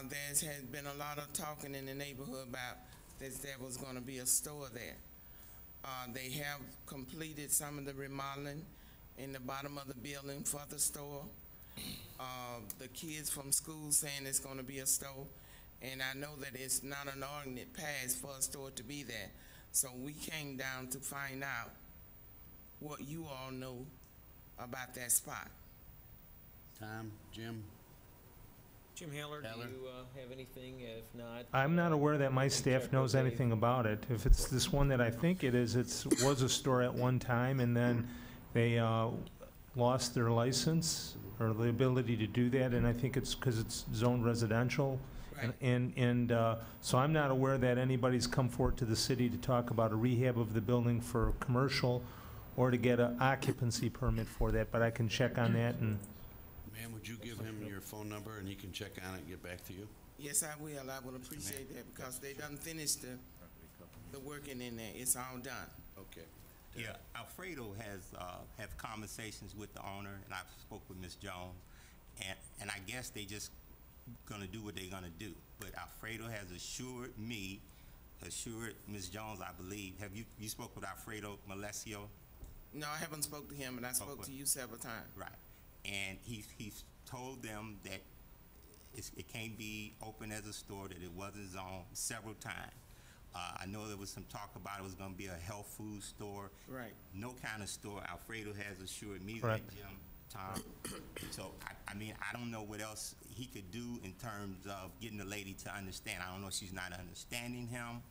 There's had been a lot of talking in the neighborhood about that there was going to be a store there. They have completed some of the remodeling in the bottom of the building for the store. The kids from school saying it's going to be a store, and I know that it's not an ordinate pass for a store to be there. So we came down to find out what you all know about that spot. Tom, Jim? Jim Haller, do Haller? you have anything? If not... I'm not aware that my staff knows anything about it. If it's this one that I think it is, was a store at one time, and then they lost their license or the ability to do that, and I think it's because it's zoned residential. Right. So I'm not aware that anybody's come forward to the city to talk about a rehab of the building for commercial or to get an occupancy permit for that, but I can check on that. And Ma'am, would you give him your phone number and he can check on it and get back to you? Yes, I will. I will appreciate that because they done finished the working in there. It's all done. Okay. Yeah, Alfredo has have conversations with the owner, and I've spoke with Ms. Jones, and I guess they just gonna do what they're gonna do. But Alfredo has assured Ms. Jones, I believe. Have you spoke with Alfredo Malesio? No, I haven't spoke to him, and I spoke Okay. to you several times. Right, and he's told them that it can't be open as a store, that it wasn't zoned several times. I know there was some talk about it was going to be a health food store. Right. No kind of store. Alfredo has assured me Correct. that, Jim, Tom. So, I mean, I don't know what else he could do in terms of getting the lady to understand. I don't know if she's not understanding him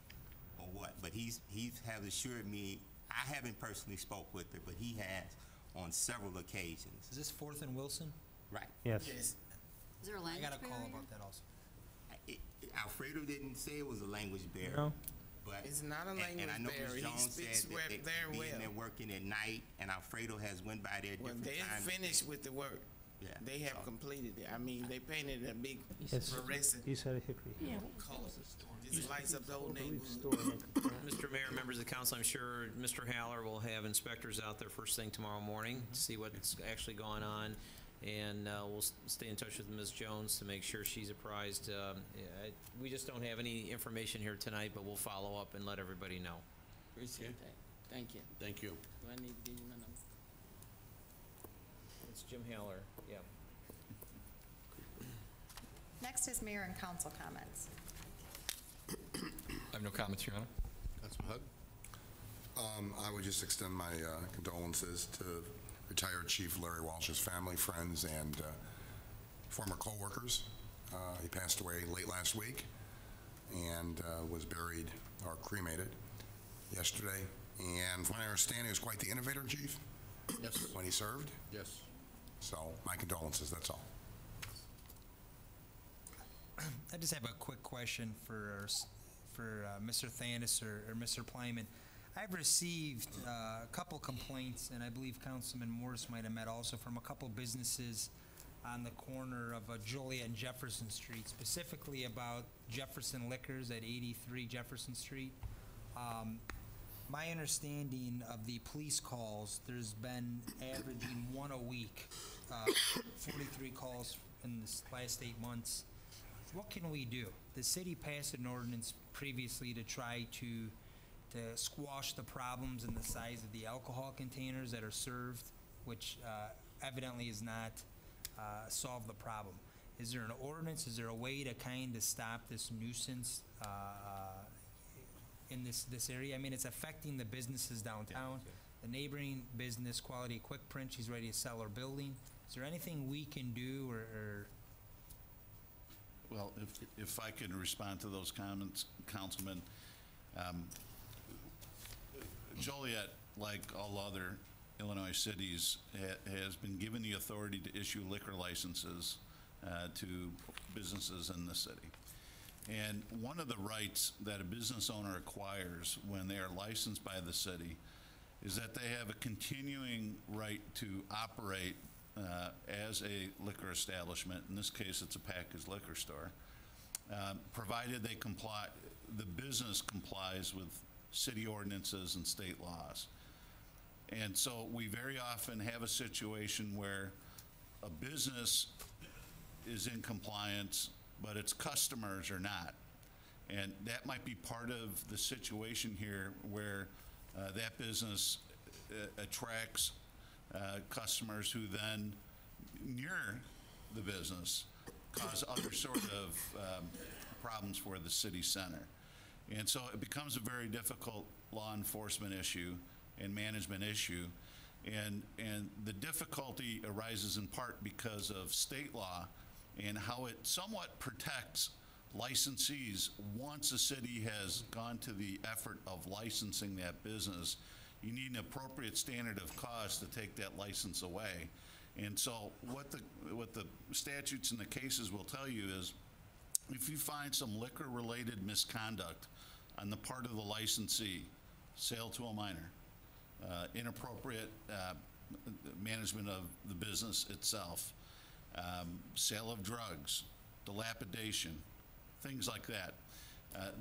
or what, but he's has assured me. I haven't personally spoke with her, but he has on several occasions. Is this 4th and Wilson? Right. yes. Yes. Is there a I language got a call barrier? about that also. Alfredo didn't say it was a language barrier. No. But It's not a language and I know barrier. Ms. He Jones speaks said that they very be well. in there working at night, and Alfredo has went by there Well, different they're times. finished with the work. Yeah. They have completed it. I mean, they painted a big Yes. fluorescent East side of Hickory. color. Just lights up the whole neighborhood. Mr. Mayor, members of the council, I'm sure Mr. Haller will have inspectors out there first thing tomorrow morning to see what's actually going on, and we'll stay in touch with Ms. Jones to make sure she's apprised. We just don't have any information here tonight, but we'll follow up and let everybody know. Appreciate that. Thank you. Thank you. Do I need to give you my number? It's Jim Haller, yeah. Next is mayor and council comments. I have no comments, Your Honor. Councilman Hug? I would just extend my condolences to retired Chief Larry Walsh's family, friends, and former co-workers. He passed away late last week and was buried or cremated yesterday. And from my understanding, he was quite the innovator, Chief, Yes. when he served. Yes. So my condolences, that's all. I just have a quick question for Mr. Thanis or Mr. Plyman. I've received a couple complaints, and I believe Councilman Morris might have met also, from a couple businesses on the corner of Joliet and Jefferson Street, specifically about Jefferson Liquors at 83 Jefferson Street. My understanding of the police calls, there's been averaging one a week, 43 calls in this last 8 months. What can we do? The city passed an ordinance previously to try to squash the problems in the size of the alcohol containers that are served, which evidently is not solve the problem. Is there an ordinance? Is there a way to kind of stop this nuisance in this area? I mean, it's affecting the businesses downtown. The neighboring business, Quality Quick Print, she's ready to sell her building. Is there anything we can do or Well, if I could respond to those comments, Councilman, Joliet, like all other Illinois cities, has been given the authority to issue liquor licenses to businesses in the city. And one of the rights that a business owner acquires when they are licensed by the city is that they have a continuing right to operate as a liquor establishment, in this case, it's a packaged liquor store, provided they comply, the business complies with city ordinances and state laws. And so we very often have a situation where a business is in compliance, but its customers are not. And that might be part of the situation here where that business attracts customers who then, near the business, cause other sort of problems for the city center. And so it becomes a very difficult law enforcement issue and management issue. And the difficulty arises in part because of state law and how it somewhat protects licensees. Once a city has gone to the effort of licensing that business, you need an appropriate standard of cost to take that license away. And so what the statutes and the cases will tell you is, if you find some liquor-related misconduct on the part of the licensee, sale to a minor, inappropriate management of the business itself, sale of drugs, dilapidation, things like that,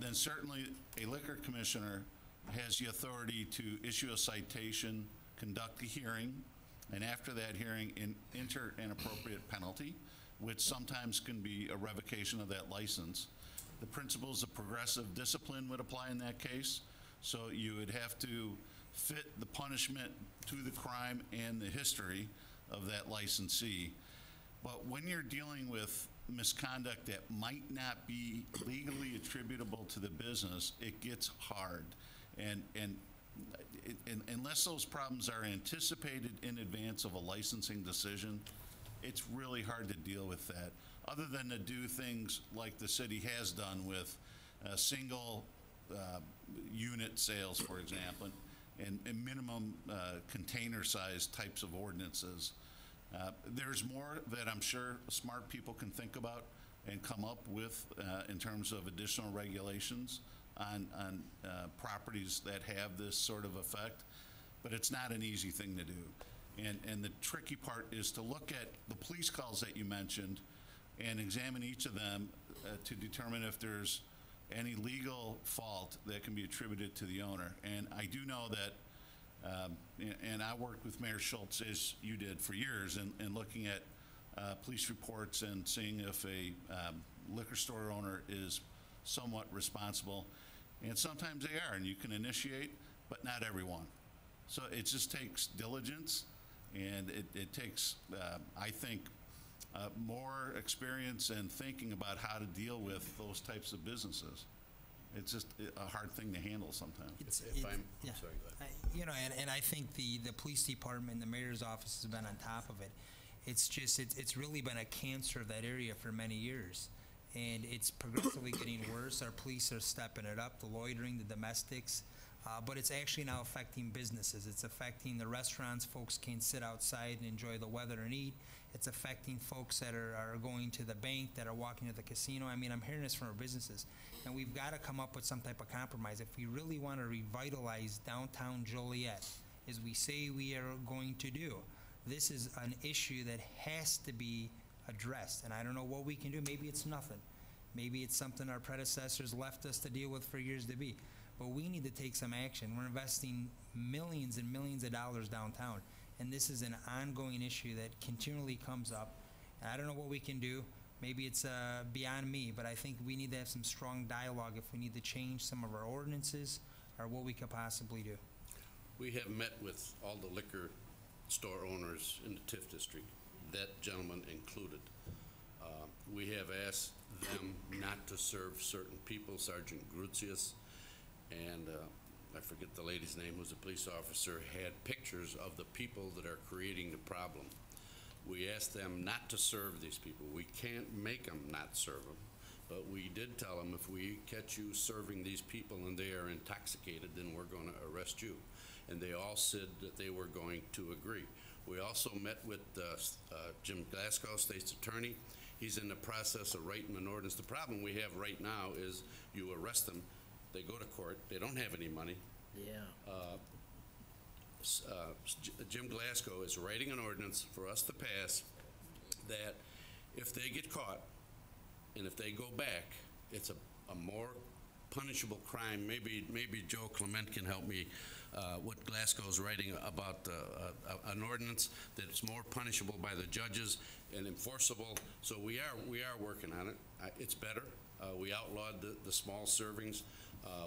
then certainly a liquor commissioner has the authority to issue a citation, conduct a hearing, and after that hearing, enter an appropriate penalty, which sometimes can be a revocation of that license. The principles of progressive discipline would apply in that case, so you would have to fit the punishment to the crime and the history of that licensee. But when you're dealing with misconduct that might not be legally attributable to the business, it gets hard. And unless those problems are anticipated in advance of a licensing decision, it's really hard to deal with that, other than to do things like the city has done with single unit sales, for example, and minimum container size types of ordinances. There's more that I'm sure smart people can think about and come up with in terms of additional regulations on properties that have this sort of effect, but it's not an easy thing to do. And the tricky part is to look at the police calls that you mentioned and examine each of them to determine if there's any legal fault that can be attributed to the owner. And I do know that, and I worked with Mayor Schultz, as you did, for years, and looking at police reports and seeing if a liquor store owner is somewhat responsible. And sometimes they are, and you can initiate, but not everyone. So it just takes diligence, and it takes, I think, more experience and thinking about how to deal with those types of businesses. It's just a hard thing to handle sometimes. If I'm sorry, go ahead. You know, and I think the police department, the mayor's office has been on top of it. It's just, it's really been a cancer of that area for many years. And it's progressively getting worse. Our police are stepping it up, the loitering, the domestics. But it's actually now affecting businesses. It's affecting the restaurants. Folks can't sit outside and enjoy the weather and eat. It's affecting folks that are going to the bank, that are walking to the casino. I mean, I'm hearing this from our businesses. And we've got to come up with some type of compromise. If we really want to revitalize downtown Joliet, as we say we are going to do, this is an issue that has to be addressed. And I don't know what we can do. Maybe it's nothing. Maybe it's something our predecessors left us to deal with for years to be. But we need to take some action. We're investing millions and millions of dollars downtown. And this is an ongoing issue that continually comes up. And I don't know what we can do. Maybe it's beyond me, but I think we need to have some strong dialogue if we need to change some of our ordinances or what we could possibly do. We have met with all the liquor store owners in the TIF district, that gentleman included. We have asked them not to serve certain people, Sergeant Gruzius, and I forget the lady's name, who's a police officer, had pictures of the people that are creating the problem. We asked them not to serve these people. We can't make them not serve them, but we did tell them, if we catch you serving these people and they are intoxicated, then we're going to arrest you. And they all said that they were going to agree. We also met with Jim Glasgow, state's attorney. He's in the process of writing an ordinance. The problem we have right now is you arrest them, they go to court, they don't have any money. Yeah. Jim Glasgow is writing an ordinance for us to pass that if they get caught and if they go back, it's a more punishable crime. Maybe Joe Clement can help me, what Glasgow's writing about an ordinance that's more punishable by the judges and enforceable. So we are working on it. It's better. We outlawed the small servings.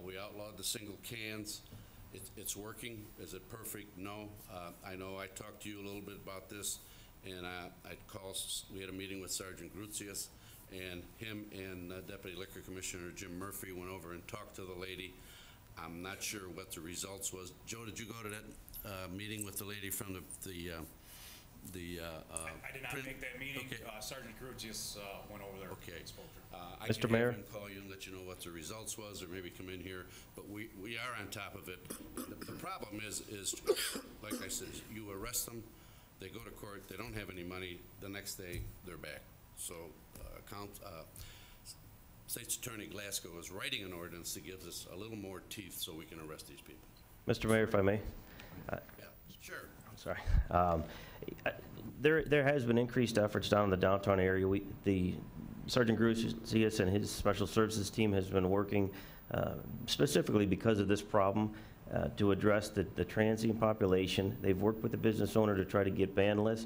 We outlawed the single cans. It's working. Is it perfect? No. I know I talked to you a little bit about this, and we had a meeting with Sergeant Gruzius, and him and Deputy Liquor Commissioner Jim Murphy went over and talked to the lady. I'm not sure what the results was. Joe, did you go to that meeting with the lady from the I did not make that meeting. Okay. Sergeant Gruzius went over there. Okay. And spoke to her. I Mr. can Mayor? have him call you and let you know what the results was, or maybe come in here, but we are on top of it. The problem is, like I said, you arrest them, they go to court, they don't have any money, the next day, they're back. So, State's Attorney Glasgow is writing an ordinance that gives us a little more teeth so we can arrest these people. Mr. Mayor, if I may? Yeah, sure. I'm sorry. There has been increased efforts down in the downtown area. The Sergeant Gruzius and his special services team has been working specifically because of this problem to address the transient population. They've worked with the business owner to try to get bandless.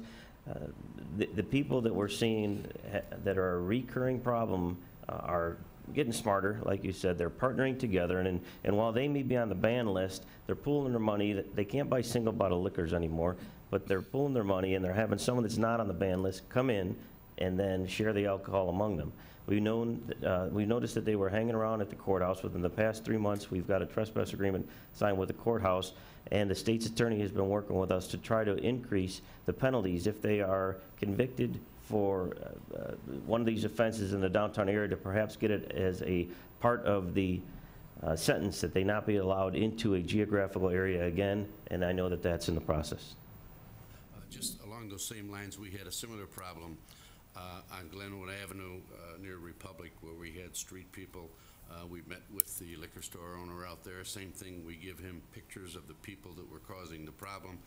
The people that we're seeing that are a recurring problem are getting smarter, like you said. They're partnering together, and while they may be on the ban list, they're pooling their money. They can't buy single bottle liquors anymore, but they're pooling their money, and they're having someone that's not on the ban list come in and then share the alcohol among them. We've noticed that they were hanging around at the courthouse. Within the past 3 months, we've got a trespass agreement signed with the courthouse, and the state's attorney has been working with us to try to increase the penalties if they are convicted for one of these offenses in the downtown area, to perhaps get it as a part of the sentence that they not be allowed into a geographical area again, and I know that that's in the process. Just along those same lines, we had a similar problem on Glenwood Avenue near Republic, where we had street people. We met with the liquor store owner out there. Same thing, we give him pictures of the people that were causing the problem.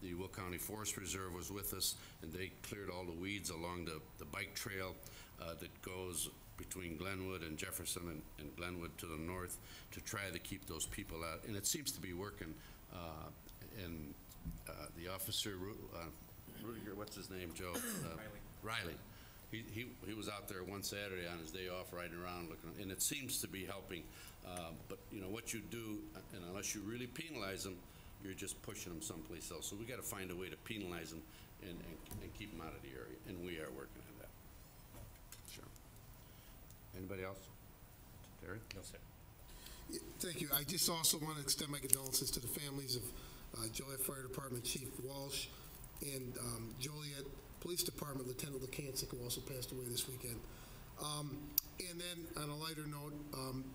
The Will County Forest Reserve was with us, and they cleared all the weeds along the bike trail that goes between Glenwood and Jefferson and Glenwood to the north to try to keep those people out. And it seems to be working. And the officer, Rudiger, what's his name, Joe? Riley. He was out there one Saturday on his day off riding around looking, and it seems to be helping. But you know what you do, and unless you really penalize them, you're just pushing them someplace else. So we got to find a way to penalize them and keep them out of the area, and we are working on that. Sure. Anybody else? Terry? No, sir. Yeah, thank you. I just also want to extend my condolences to the families of Joliet Fire Department Chief Walsh and Joliet Police Department Lieutenant Lekancic, who also passed away this weekend. And then on a lighter note,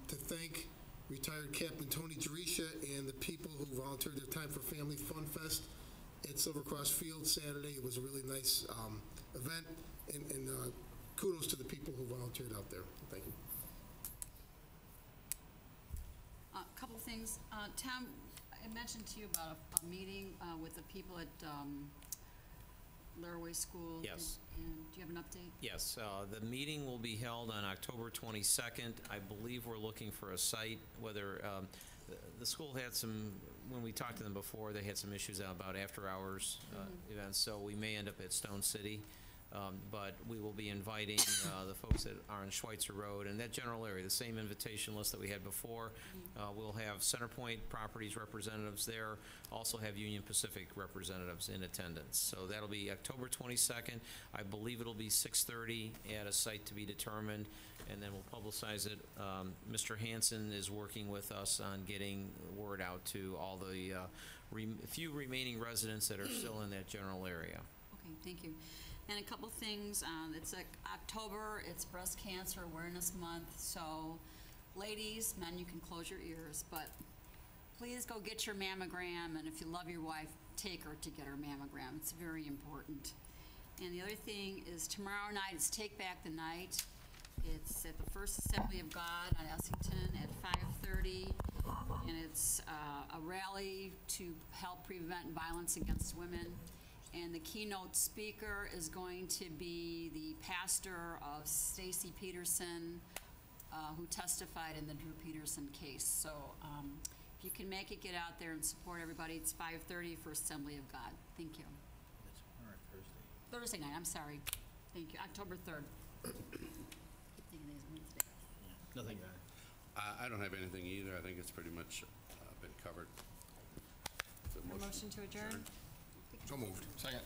to thank retired Captain Tony Jerisha and the people who volunteered their time for Family Fun Fest at Silver Cross Field Saturday. It was a really nice event, and kudos to the people who volunteered out there. Thank you. A couple things. Tom, I mentioned to you about a meeting with the people at Laraway School. Yes. And do you have an update? Yes, the meeting will be held on October 22nd. I believe we're looking for a site, whether, the school had some, when we talked to them before, they had some issues about after-hours events, so we may end up at Stone City. But we will be inviting the folks that are on Schweitzer Road and that general area, the same invitation list that we had before. We'll have CenterPoint Properties representatives there, also have Union Pacific representatives in attendance. So that'll be October 22nd. I believe it'll be 6:30 at a site to be determined, and then we'll publicize it. Mr. Hansen is working with us on getting word out to all the few remaining residents that are still in that general area. Okay, thank you. And a couple things, it's like October, it's Breast Cancer Awareness Month, so ladies, men, you can close your ears, but please go get your mammogram, and if you love your wife, take her to get her mammogram. It's very important. And the other thing is tomorrow night is Take Back the Night. It's at the First Assembly of God on Essington at 5:30. and it's a rally to help prevent violence against women. And the keynote speaker is going to be the pastor of Stacy Peterson, who testified in the Drew Peterson case. So if you can make it, get out there and support everybody. It's 5:30 for Assembly of God. Thank you. That's tomorrow, Thursday. Thursday night, I'm sorry. Thank you, October 3rd. Thinking it is Wednesday. Nothing, I don't have anything either. I think it's pretty much been covered. So A motion to adjourn? So moved. Second.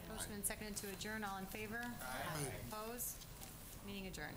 Motion and seconded to adjourn. All in favor? Aye. Opposed? Meeting adjourned.